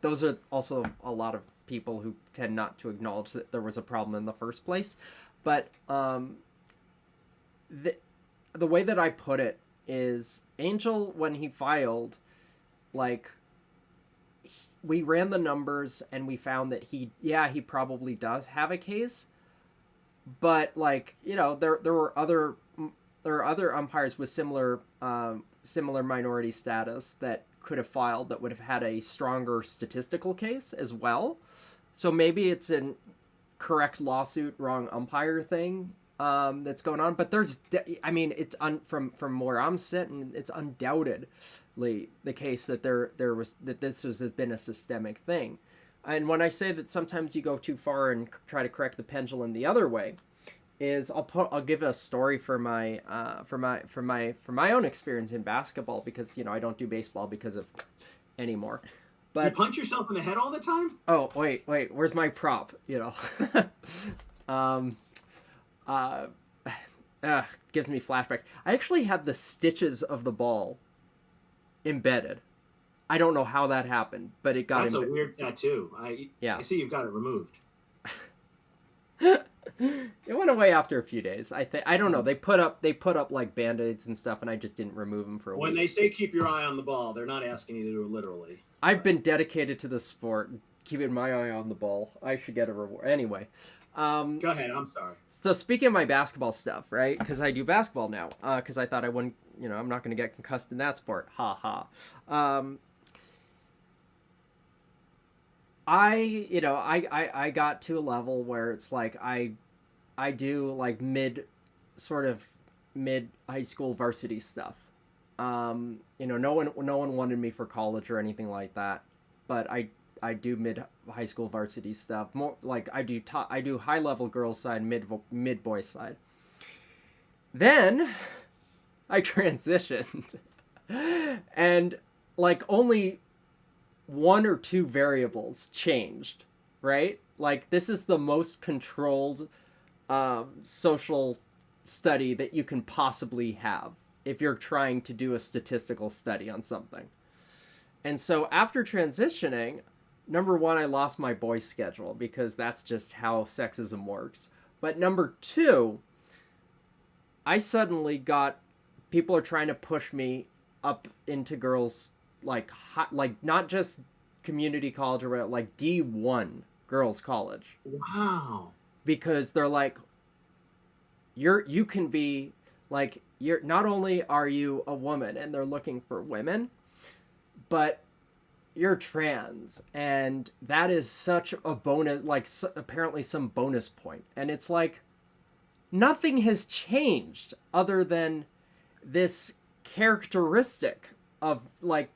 [SPEAKER 1] those are also a lot of people who tend not to acknowledge that there was a problem in the first place. But the way that I put it is Angel, when he filed, we ran the numbers and we found that he probably does have a case, but there were other umpires with similar minority status that could have filed that would have had a stronger statistical case as well. So maybe it's a correct lawsuit, wrong umpire thing that's going on. But there's, it's from where I'm sitting, it's undoubtedly the case that this has been a systemic thing. And when I say that sometimes you go too far and try to correct the pendulum the other way, is I'll give a story for my own experience in basketball, because I don't do baseball because of anymore. But
[SPEAKER 2] you punch yourself in the head all the time?
[SPEAKER 1] Oh, wait, where's my prop? Gives me flashback. I actually had the stitches of the ball embedded. I don't know how that happened, but it got
[SPEAKER 2] That's a weird tattoo.
[SPEAKER 1] Yeah.
[SPEAKER 2] I see you've got it removed.
[SPEAKER 1] It went away after a few days. I don't know. They put up like band-aids and stuff, and I just didn't remove them for a week.
[SPEAKER 2] When they say keep your eye on the ball, they're not asking you to do it literally.
[SPEAKER 1] I've been dedicated to the sport, keeping my eye on the ball. I should get a reward. Anyway.
[SPEAKER 2] Go ahead. I'm sorry.
[SPEAKER 1] So speaking of my basketball stuff, right? Because I do basketball now. Because I thought I wouldn't, I'm not going to get concussed in that sport. Ha ha. I got to a level where it's like I do like mid high school varsity stuff. No one wanted me for college or anything like that, but I do mid high school varsity stuff. More like I do high level girls side, mid boys side. Then I transitioned, and like only one or two variables changed, right? Like this is the most controlled social study that you can possibly have if you're trying to do a statistical study on something. And so after transitioning, number one, I lost my boys schedule because that's just how sexism works. But number two, I suddenly got people are trying to push me up into girls like not just community college or whatever, like D1 girls college.
[SPEAKER 2] Wow.
[SPEAKER 1] Because they're like, you can be like, you're not only are you a woman and they're looking for women, but you're trans, and that is such a bonus, like apparently some bonus point. And it's like nothing has changed other than this characteristic of like,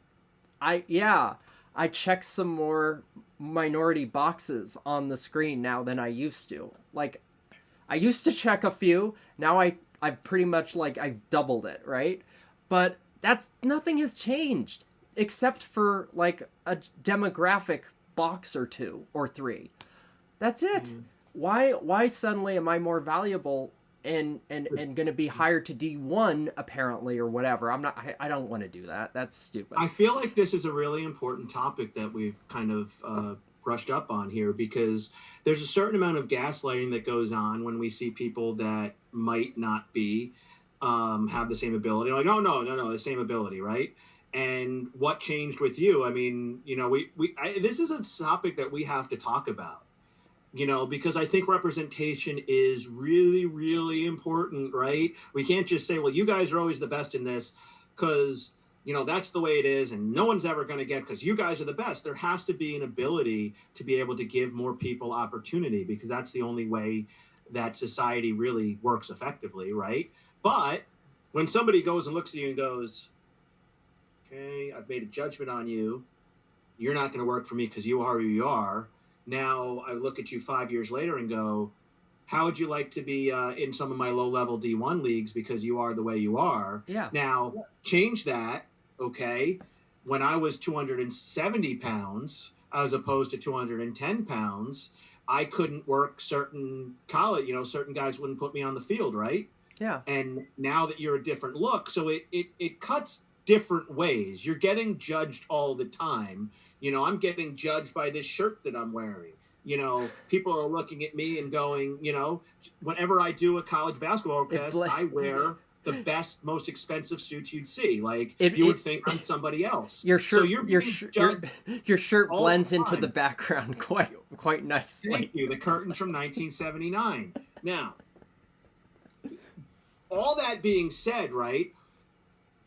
[SPEAKER 1] I check some more minority boxes on the screen now than I used to. Like I used to check a few, now I've pretty much like I've doubled it, right? But nothing has changed except for like a demographic box or two or three. That's it. Mm-hmm. Why suddenly am I more valuable and going to be hired to D1 apparently or whatever? I don't want to do that. That's stupid.
[SPEAKER 2] I feel like this is a really important topic that we've kind of brushed up on here, because there's a certain amount of gaslighting that goes on when we see people that might not be have the same ability. Like, no, the same ability, right? And what changed with you? I mean, this is a topic that we have to talk about, because I think representation is really, really important, right? We can't just say, well, you guys are always the best in this because, that's the way it is and no one's ever going to get because you guys are the best. There has to be an ability to be able to give more people opportunity, because that's the only way that society really works effectively, right? But when somebody goes and looks at you and goes, okay, I've made a judgment on you. You're not going to work for me because you are who you are. Now I look at you 5 years later and go, how would you like to be in some of my low-level D1 leagues because you are the way you are?
[SPEAKER 1] Yeah.
[SPEAKER 2] Now, change that, okay? When I was 270 pounds as opposed to 210 pounds, I couldn't work certain college, certain guys wouldn't put me on the field, right?
[SPEAKER 1] Yeah.
[SPEAKER 2] And now that you're a different look, so it cuts different ways. You're getting judged all the time. I'm getting judged by this shirt that I'm wearing. People are looking at me and going, whenever I do a college basketball test, I wear the best, most expensive suits you'd see. Like you would think I'm somebody else.
[SPEAKER 1] Your shirt, so your shirt blends into the background quite nicely.
[SPEAKER 2] Thank you. The curtains from 1979. Now, all that being said, right?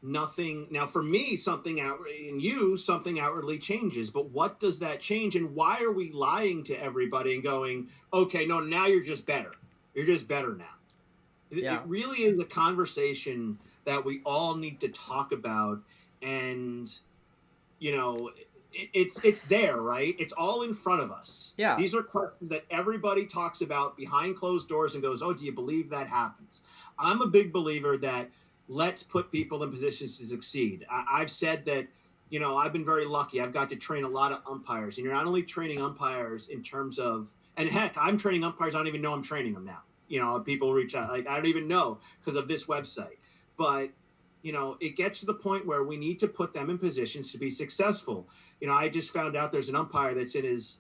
[SPEAKER 2] Nothing now for me, something outwardly changes, but what does that change, and why are we lying to everybody and going, okay, no, now you're just better now? It really is a conversation that we all need to talk about, and it's there, right? It's all in front of us.
[SPEAKER 1] Yeah,
[SPEAKER 2] these are questions that everybody talks about behind closed doors and goes, oh, do you believe that happens? I'm a big believer that let's put people in positions to succeed. I've said that, I've been very lucky. I've got to train a lot of umpires. And you're not only training umpires in terms of, and heck, I'm training umpires. I don't even know I'm training them now. People reach out, like, I don't even know because of this website. But, it gets to the point where we need to put them in positions to be successful. I just found out there's an umpire that's in his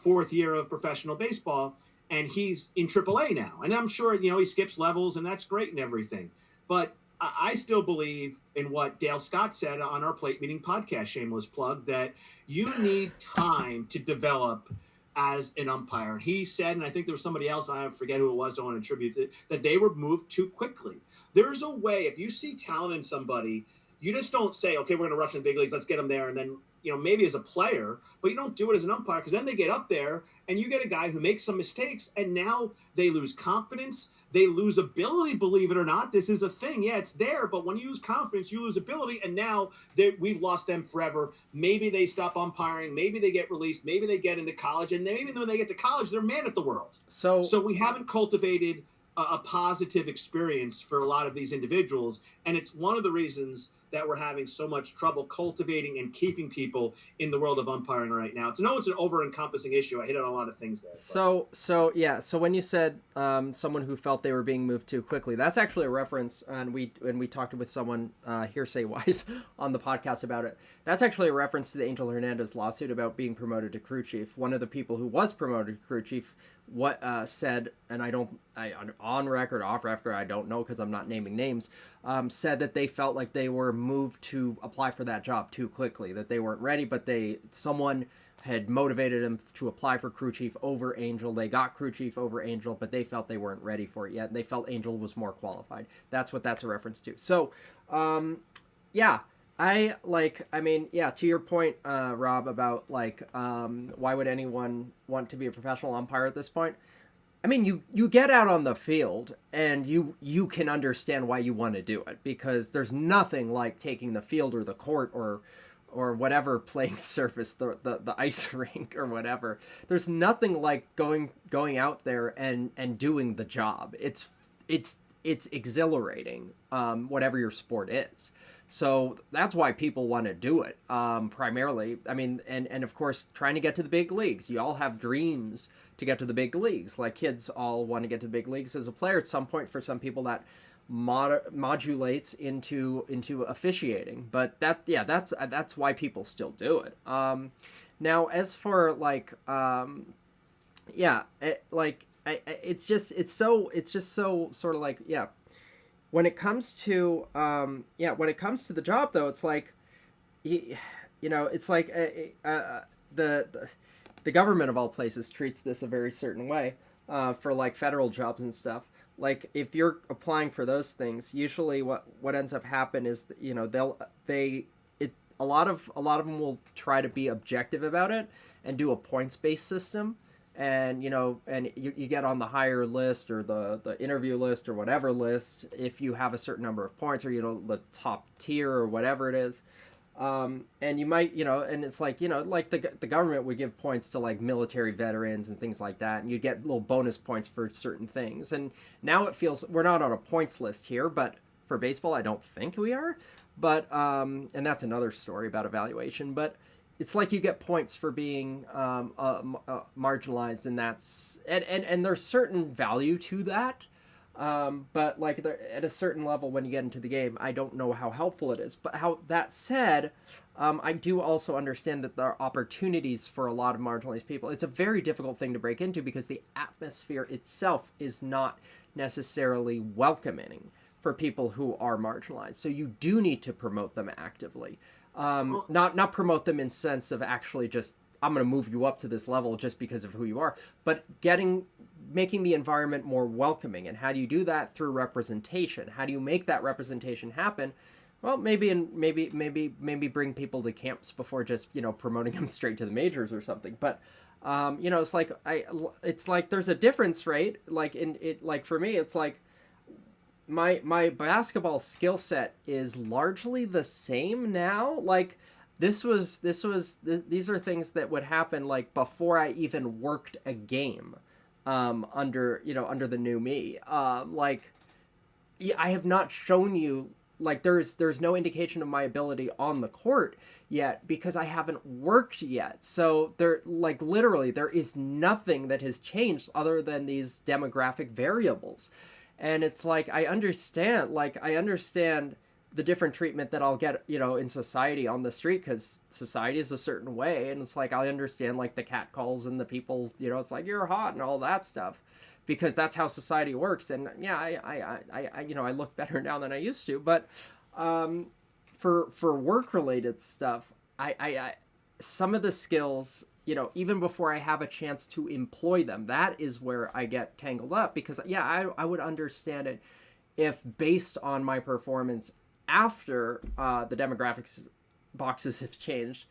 [SPEAKER 2] fourth year of professional baseball, and he's in AAA now. And I'm sure, he skips levels, and that's great and everything. But I still believe in what Dale Scott said on our Plate Meeting podcast, shameless plug, that you need time to develop as an umpire. He said, and I think there was somebody else, I forget who it was, don't want to attribute it, that they were moved too quickly. There's a way, if you see talent in somebody, you just don't say, okay, we're going to rush in the big leagues, let's get them there, and then, maybe as a player, but you don't do it as an umpire, because then they get up there, and you get a guy who makes some mistakes, and now they lose confidence, they lose ability, believe it or not. This is a thing. Yeah, it's there, but when you lose confidence, you lose ability, and now we've lost them forever. Maybe they stop umpiring. Maybe they get released. Maybe they get into college, and maybe when they get to college, they're man at the world. So we haven't cultivated a positive experience for a lot of these individuals, and it's one of the reasons that we're having so much trouble cultivating and keeping people in the world of umpiring right now. It's an over-encompassing issue. I hit on a lot of things there.
[SPEAKER 1] So when you said someone who felt they were being moved too quickly, that's actually a reference, and we talked with someone hearsay-wise on the podcast about it. That's actually a reference to the Angel Hernandez lawsuit about being promoted to crew chief. One of the people who was promoted to crew chief said, and on record, off record, I don't know because I'm not naming names, said that they felt like they were moved to apply for that job too quickly, that they weren't ready, but someone had motivated them to apply for crew chief over Angel. They got crew chief over Angel, but they felt they weren't ready for it yet. They felt Angel was more qualified. That's what that's a reference to. So, to your point, Rob, about why would anyone want to be a professional umpire at this point? I mean, you get out on the field and you can understand why you want to do it, because there's nothing like taking the field or the court or whatever playing surface, the ice rink or whatever. There's nothing like going out there and doing the job. It's exhilarating, whatever your sport is. So that's why people want to do it, primarily. I mean, and of course, trying to get to the big leagues. You all have dreams to get to the big leagues. Like, kids all want to get to the big leagues as a player at some point. For some people, that modulates into officiating. But that's why people still do it. Now, as for it's just so sort of like, yeah. When it comes to the job, though, it's like, it's like the government of all places treats this a very certain way for like federal jobs and stuff. Like, if you're applying for those things, usually what ends up happening is, a lot of them will try to be objective about it and do a points-based system. And you get on the higher list or the interview list or whatever list if you have a certain number of points, or the top tier or whatever it is, and you might and it's like the government would give points to like military veterans and things like that, and you get little bonus points for certain things. And now it feels we're not on a points list here, but for baseball I don't think we are, but and that's another story about evaluation. But it's like you get points for being marginalized, and that's and there's certain value to that, but like at a certain level when you get into the game, I don't know how helpful it is. But that said, I do also understand that there are opportunities for a lot of marginalized people. It's a very difficult thing to break into because the atmosphere itself is not necessarily welcoming for people who are marginalized. So you do need to promote them actively. Not promote them in sense of actually just, I'm going to move you up to this level just because of who you are, but making the environment more welcoming. And how do you do that? Through representation. How do you make that representation happen? Well, maybe bring people to camps before just, promoting them straight to the majors or something. But, it's like there's a difference, right? Like for me, it's like, my basketball skill set is largely the same now. Like, these are things that would happen like before I even worked a game, under the new me. I have not shown you, like, there's no indication of my ability on the court yet because I haven't worked yet. So literally there is nothing that has changed other than these demographic variables. And it's like, I understand the different treatment that I'll get, in society on the street, because society is a certain way, and it's like I understand like the catcalls and the people, it's like you're hot and all that stuff, because that's how society works. And yeah, I look better now than I used to, but for work related stuff, I some of the skills, even before I have a chance to employ them, that is where I get tangled up, because yeah, I would understand it if based on my performance after the demographics boxes have changed,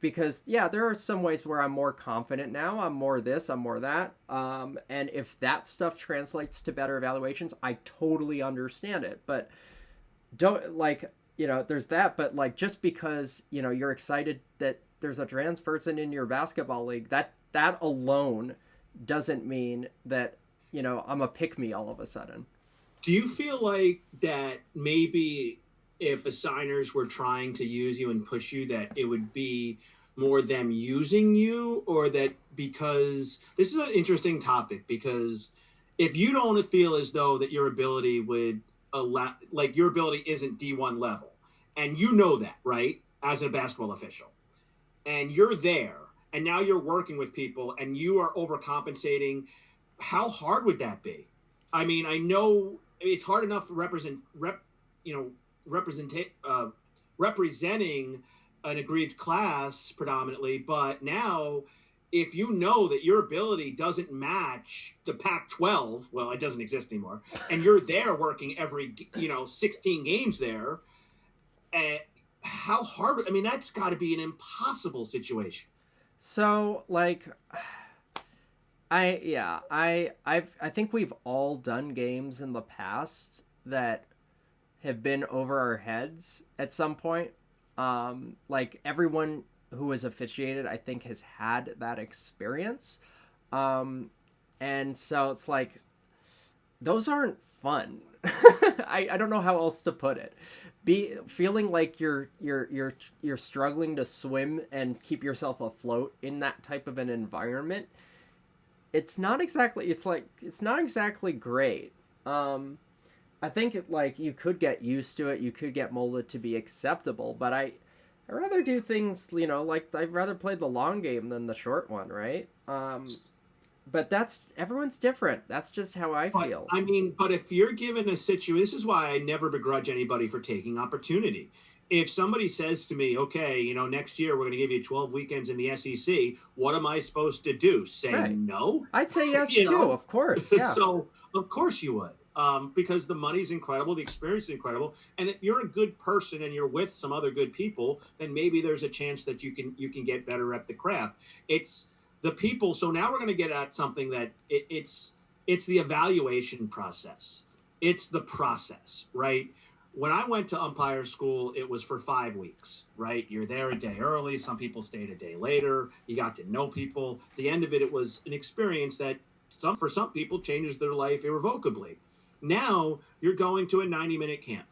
[SPEAKER 1] because yeah, there are some ways where I'm more confident now, I'm more this, I'm more that, and if that stuff translates to better evaluations, I totally understand it. But don't like, there's that, but like just because you're excited that there's a trans person in your basketball league, that alone doesn't mean that I'm a pick me all of a sudden.
[SPEAKER 2] Do you feel like that maybe if assigners were trying to use you and push you, that it would be more them using you, or that, because this is an interesting topic, because if you don't feel as though that your ability would allow, like your ability isn't D1 level, and that, right, as a basketball official, and you're there, and now you're working with people, and you are overcompensating, how hard would that be? I mean, I know it's hard enough representing an aggrieved class predominantly, but now if that your ability doesn't match the Pac-12, well, it doesn't exist anymore, and you're there working every 16 games there, and how hard? I mean, that's got to be an impossible situation.
[SPEAKER 1] So like, I think we've all done games in the past that have been over our heads at some point. Like everyone who has officiated, I think, has had that experience. And so it's like, those aren't fun. I don't know how else to put it. Feeling like you're struggling to swim and keep yourself afloat in that type of an environment. It's not exactly great. I think like you could get used to it, you could get molded to be acceptable, but I rather do things, like I'd rather play the long game than the short one, right? But everyone's different. That's just how I feel.
[SPEAKER 2] I mean, but if you're given a situation, this is why I never begrudge anybody for taking opportunity. If somebody says to me, okay, next year we're going to give you 12 weekends in the SEC, what am I supposed to do? Say no?
[SPEAKER 1] I'd say yes too, of course. Yeah.
[SPEAKER 2] So of course you would, because the money's incredible, the experience is incredible, and if you're a good person and you're with some other good people, then maybe there's a chance that you can get better at the craft. It's the people. So now we're going to get at something that it's the evaluation process. It's the process, right? When I went to umpire school, it was for 5 weeks, right? You're there a day early. Some people stayed a day later. You got to know people. At the end of it, it was an experience that for some people changes their life irrevocably. Now you're going to a 90-minute camp,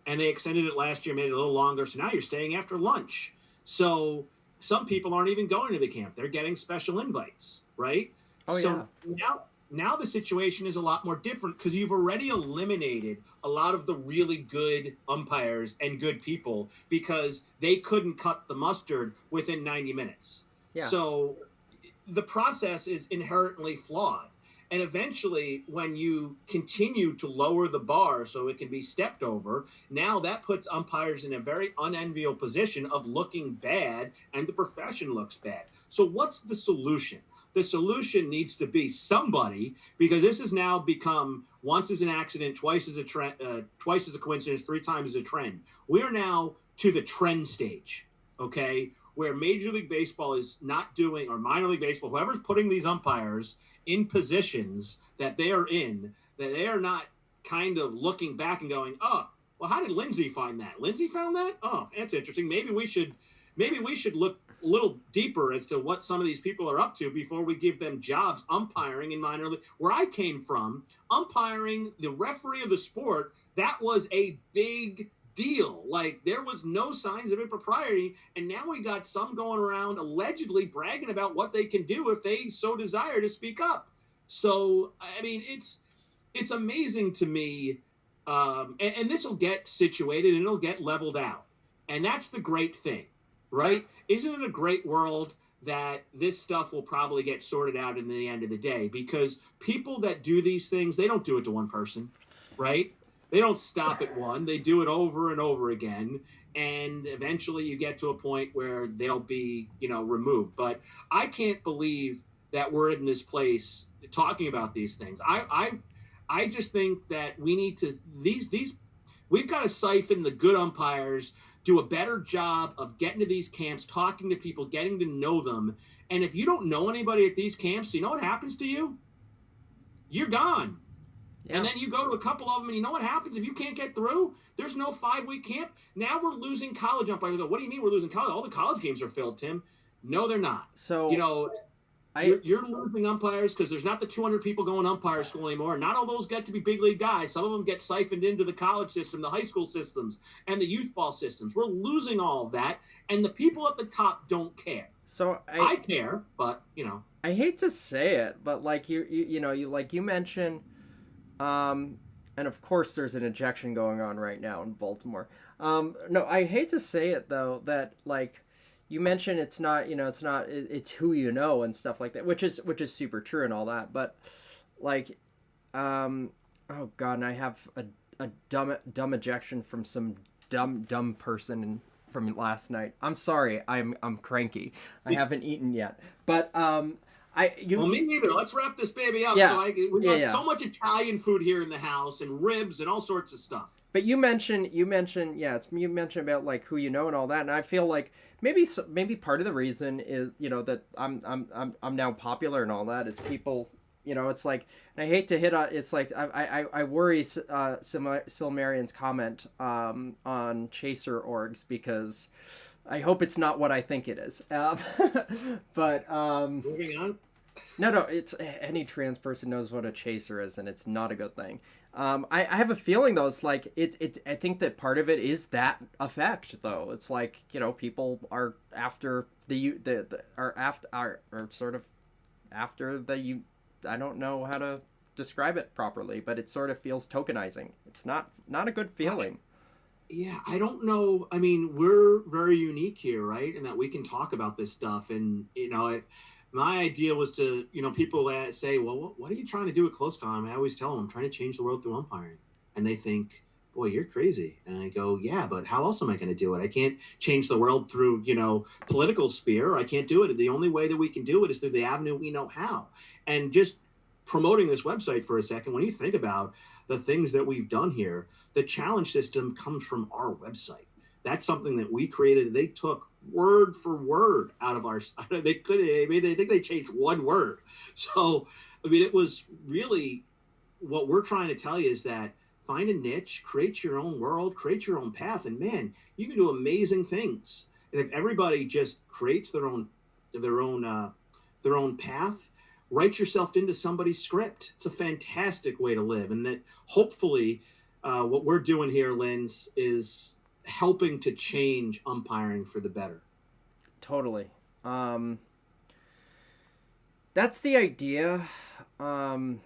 [SPEAKER 2] and they extended it last year, made it a little longer. So now you're staying after lunch. So some people aren't even going to the camp. They're getting special invites, right?
[SPEAKER 1] Oh,
[SPEAKER 2] so
[SPEAKER 1] yeah.
[SPEAKER 2] Now the situation is a lot more different, because you've already eliminated a lot of the really good umpires and good people because they couldn't cut the mustard within 90 minutes.
[SPEAKER 1] Yeah.
[SPEAKER 2] So the process is inherently flawed. And eventually, when you continue to lower the bar so it can be stepped over, now that puts umpires in a very unenviable position of looking bad, and the profession looks bad. So what's the solution? The solution needs to be somebody, because this has now become once is an accident, twice is a trend, twice is a coincidence, 3 times is a trend. We are now to the trend stage, okay, where Major League Baseball is not doing, or minor league baseball, whoever's putting these umpires in positions that they are in, that they are not kind of looking back and going, oh, well, how did Lindsay find that? Lindsay found that? Oh, that's interesting. Maybe we should look a little deeper as to what some of these people are up to before we give them jobs umpiring in minor league. Where I came from, umpiring, the referee of the sport, that was a big deal. Like, there was no signs of impropriety, and now we got some going around allegedly bragging about what they can do if they so desire to speak up. So, I mean, it's amazing to me and this will get situated and it'll get leveled out. And that's the great thing, right? Isn't it a great world that this stuff will probably get sorted out in the end of the day? Because people that do these things, they don't do it to one person, right? They don't stop at one. They do it over and over again. And eventually you get to a point where they'll be, removed. But I can't believe that we're in this place talking about these things. I just think that we need to we've got to siphon the good umpires, do a better job of getting to these camps, talking to people, getting to know them. And if you don't know anybody at these camps, you know what happens to you? You're gone. Yeah. And then you go to a couple of them, and you know what happens if you can't get through? There's no 5-week camp. Now we're losing college umpires. What do you mean we're losing college? All the college games are filled, Tim. No, they're not.
[SPEAKER 1] So
[SPEAKER 2] you're losing umpires because there's not the 200 people going umpire school anymore. Not all those get to be big league guys. Some of them get siphoned into the college system, the high school systems, and the youth ball systems. We're losing all of that, and the people at the top don't care.
[SPEAKER 1] So
[SPEAKER 2] I care, but
[SPEAKER 1] I hate to say it, but like you mentioned, and of course there's an ejection going on right now in Baltimore. No, I hate to say it though, that like you mentioned it's who you know and stuff like that, which is super true and all that. But like, oh God, and I have a dumb ejection from some dumb person from last night. I'm sorry, I'm cranky. I haven't eaten yet, but well,
[SPEAKER 2] me neither. Let's wrap this baby up.
[SPEAKER 1] Yeah,
[SPEAKER 2] We've got so much Italian food here in the house and ribs and all sorts of stuff.
[SPEAKER 1] But you mentioned about like who you know and all that, and I feel like maybe part of the reason is that I'm now popular and all that is people, it's like, and I hate to hit on, it's like I worry Silmarion's comment on chaser orgs, because I hope it's not what I think it is. But
[SPEAKER 2] moving on.
[SPEAKER 1] No, it's any trans person knows what a chaser is, and it's not a good thing. I have a feeling though, it's like I think that part of it is that effect though. It's like, people are after I don't know how to describe it properly, but it sort of feels tokenizing. It's not a good feeling.
[SPEAKER 2] Yeah, I don't know. I mean, we're very unique here, right? And that we can talk about this stuff. And, my idea was to, people that say, well, what are you trying to do at close call? I always tell them I'm trying to change the world through umpiring. And they think, boy, you're crazy. And I go, yeah, but how else am I going to do it? I can't change the world through, political sphere. I can't do it. The only way that we can do it is through the avenue we know how. And just promoting this website for a second, when you think about the things that we've done here, the challenge system comes from our website. That's something that we created. They took word for word out of our. I think they changed one word. So, it was really what we're trying to tell you is that find a niche, create your own world, create your own path, and man, you can do amazing things. And if everybody just creates their own path, write yourself into somebody's script. It's a fantastic way to live, and that hopefully, what we're doing here, Linz, is helping to change umpiring for the better.
[SPEAKER 1] Totally. That's the idea. John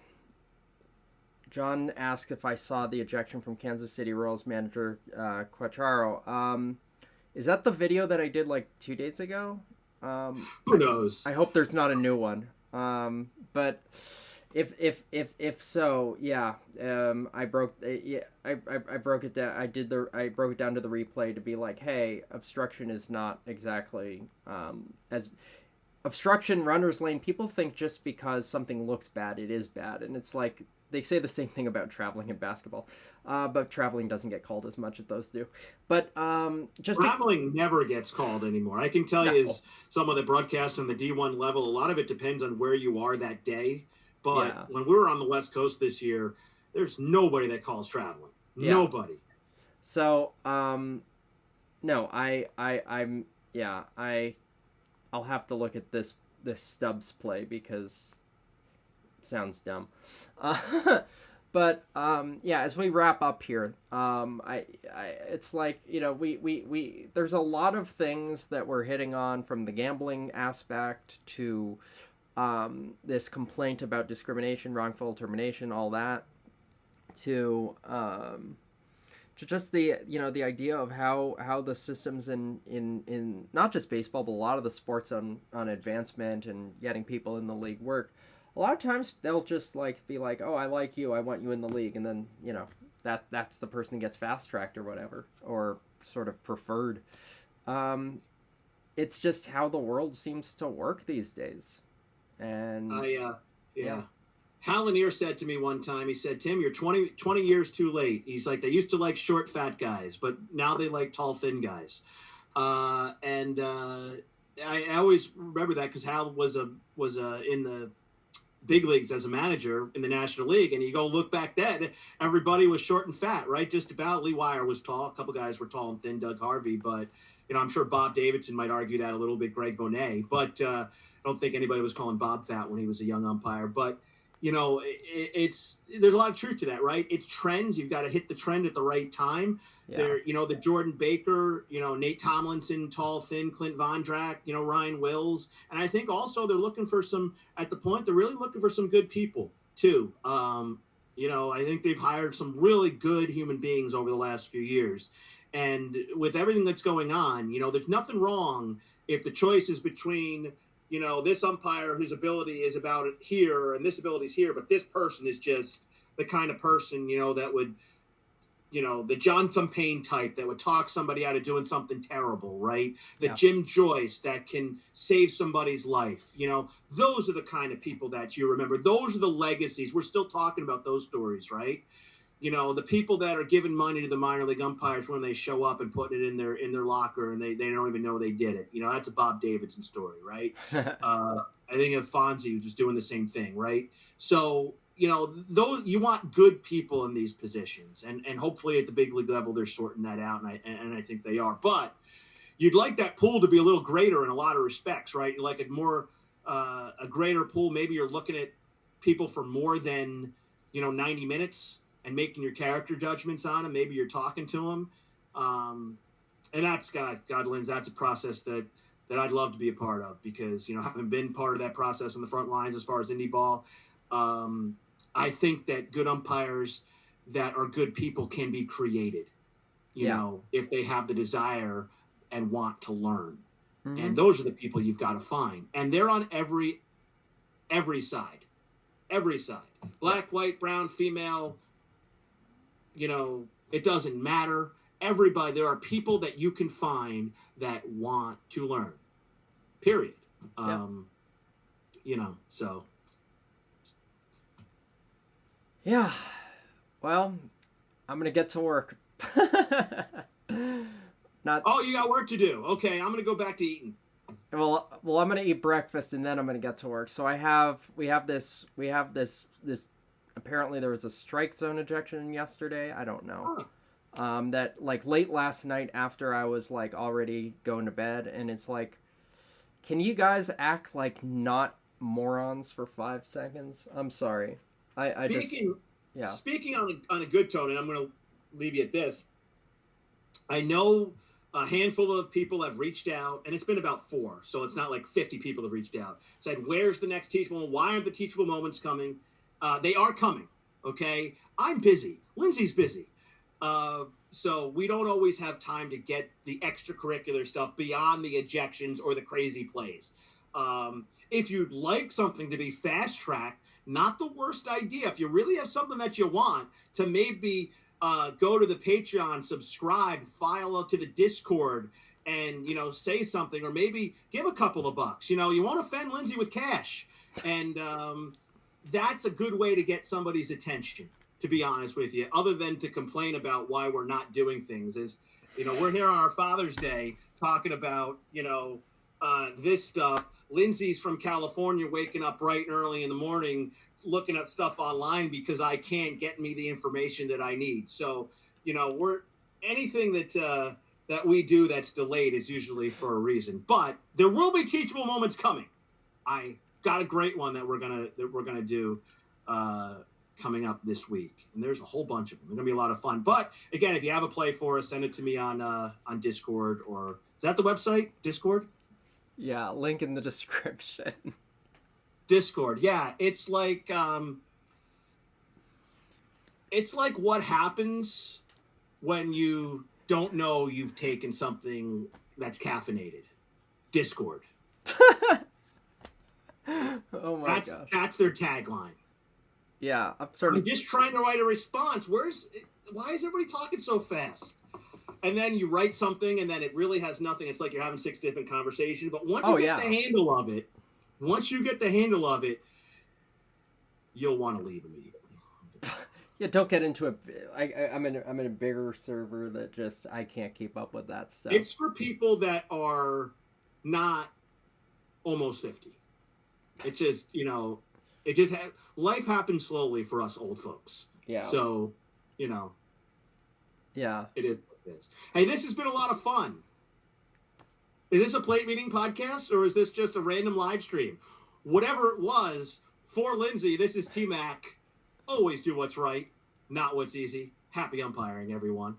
[SPEAKER 1] asked if I saw the ejection from Kansas City Royals manager Quatraro. Is that the video that I did like 2 days ago?
[SPEAKER 2] Who knows?
[SPEAKER 1] I hope there's not a new one. But if so, yeah. I broke it down. I broke it down to the replay to be like, hey, obstruction is not exactly as obstruction, runner's lane. People think just because something looks bad, it is bad, and it's like they say the same thing about traveling in basketball, but traveling doesn't get called as much as those do. But
[SPEAKER 2] traveling never gets called anymore. I can tell you, as some of the broadcast on the D1 level, a lot of it depends on where you are that day. But when we were on the West Coast this year, there's nobody that calls traveling. Yeah. Nobody.
[SPEAKER 1] So, no, I'll have to look at this Stubbs play because it sounds dumb. But as we wrap up here, it's like, we there's a lot of things that we're hitting on, from the gambling aspect to this complaint about discrimination, wrongful termination, all that. to just the the idea of how the systems in not just baseball but a lot of the sports on advancement and getting people in the league work. A lot of times they'll just like be like, oh, I like you, I want you in the league, and then that's the person that gets fast tracked or whatever, or sort of preferred. It's just how the world seems to work these days. And
[SPEAKER 2] yeah. Hal Lanier said to me one time, he said, Tim, you're 20 years too late. He's like, they used to like short, fat guys, but now they like tall, thin guys. I always remember that because Hal was in the big leagues as a manager in the National League. And you go look back then, everybody was short and fat, right? Just about. Lee Wire was tall. A couple guys were tall and thin, Doug Harvey. But, I'm sure Bob Davidson might argue that a little bit, Greg Bonet. But I don't think anybody was calling Bob fat when he was a young umpire. But, there's a lot of truth to that, right? It's trends. You've got to hit the trend at the right time. Yeah. The Jordan Baker, Nate Tomlinson, tall, thin, Clint Vondrack, Ryan Wills. And I think also they're looking for they're really looking for some good people too. I think they've hired some really good human beings over the last few years. And with everything that's going on, there's nothing wrong if the choice is between this umpire whose ability is about here and this ability is here, but this person is just the kind of person, that would, the John Tumpane type that would talk somebody out of doing something terrible, right? The Jim Joyce that can save somebody's life. Those are the kind of people that you remember. Those are the legacies. We're still talking about those stories, right? The people that are giving money to the minor league umpires when they show up and putting it in their locker and they don't even know they did it. That's a Bob Davidson story, right? I think Fonzie was doing the same thing, right? So, those you want good people in these positions, and hopefully at the big league level they're sorting that out, and I think they are. But you'd like that pool to be a little greater in a lot of respects, right? You like it more a greater pool. Maybe you're looking at people for more than 90 minutes. And making your character judgments on them. Maybe you're talking to them. And that's, God, Lindsay, that's a process that I'd love to be a part of because, having been part of that process on the front lines as far as indie ball, I think that good umpires that are good people can be created, if they have the desire and want to learn. Mm-hmm. And those are the people you've got to find. And they're on every side. Every side. Black, white, brown, female, it doesn't matter. Everybody, there are people that you can find that want to learn, period. So.
[SPEAKER 1] Yeah. Well, I'm going to get to work.
[SPEAKER 2] Oh, you got work to do. Okay. I'm going to go back to eating.
[SPEAKER 1] Well, I'm going to eat breakfast and then I'm going to get to work. So we have this apparently there was a strike zone ejection yesterday. I don't know. Huh. That like late last night after I was like already going to bed, and it's like, can you guys act like not morons for 5 seconds? I'm sorry.
[SPEAKER 2] Speaking on a good tone, and I'm going to leave you at this. I know a handful of people have reached out, and it's been about 4, so it's not like 50 people have reached out. Said, where's the next teachable moment? Why aren't the teachable moments coming? They are coming, okay? I'm busy. Lindsay's busy. So we don't always have time to get the extracurricular stuff beyond the ejections or the crazy plays. If you'd like something to be fast-tracked, not the worst idea. If you really have something that you want to maybe go to the Patreon, subscribe, file to the Discord, and, say something, or maybe give a couple of bucks. You won't offend Lindsay with cash. And that's a good way to get somebody's attention, to be honest with you, other than to complain about why we're not doing things. We're here on our Father's Day talking about, this stuff. Lindsay's from California waking up bright and early in the morning looking up stuff online because I can't get me the information that I need. So, anything that we do that's delayed is usually for a reason. But there will be teachable moments coming. I got a great one that we're gonna do coming up this week, and there's a whole bunch of them. They're gonna be a lot of fun. But again, if you have a play for us, send it to me on Discord, or is that the website? Discord?
[SPEAKER 1] Yeah, link in the description.
[SPEAKER 2] Discord, yeah, it's like It's like what happens when you don't know you've taken something that's caffeinated. Discord.
[SPEAKER 1] Oh my gosh.
[SPEAKER 2] That's their tagline.
[SPEAKER 1] Yeah,
[SPEAKER 2] I'm just trying to write a response. Why is everybody talking so fast? And then you write something, and then it really has nothing. It's like you're having 6 different conversations. But once you get the handle of it, you'll want to leave immediately.
[SPEAKER 1] Yeah, don't get into it. I'm in a bigger server that just I can't keep up with that stuff.
[SPEAKER 2] It's for people that are not almost 50. It's just life happens slowly for us old folks.
[SPEAKER 1] Yeah.
[SPEAKER 2] So,
[SPEAKER 1] yeah,
[SPEAKER 2] it is what it is. Hey, this has been a lot of fun. Is this a plate meeting podcast or is this just a random live stream? Whatever it was, for Lindsay, this is tmac. Always do what's right, not what's easy. Happy umpiring, everyone.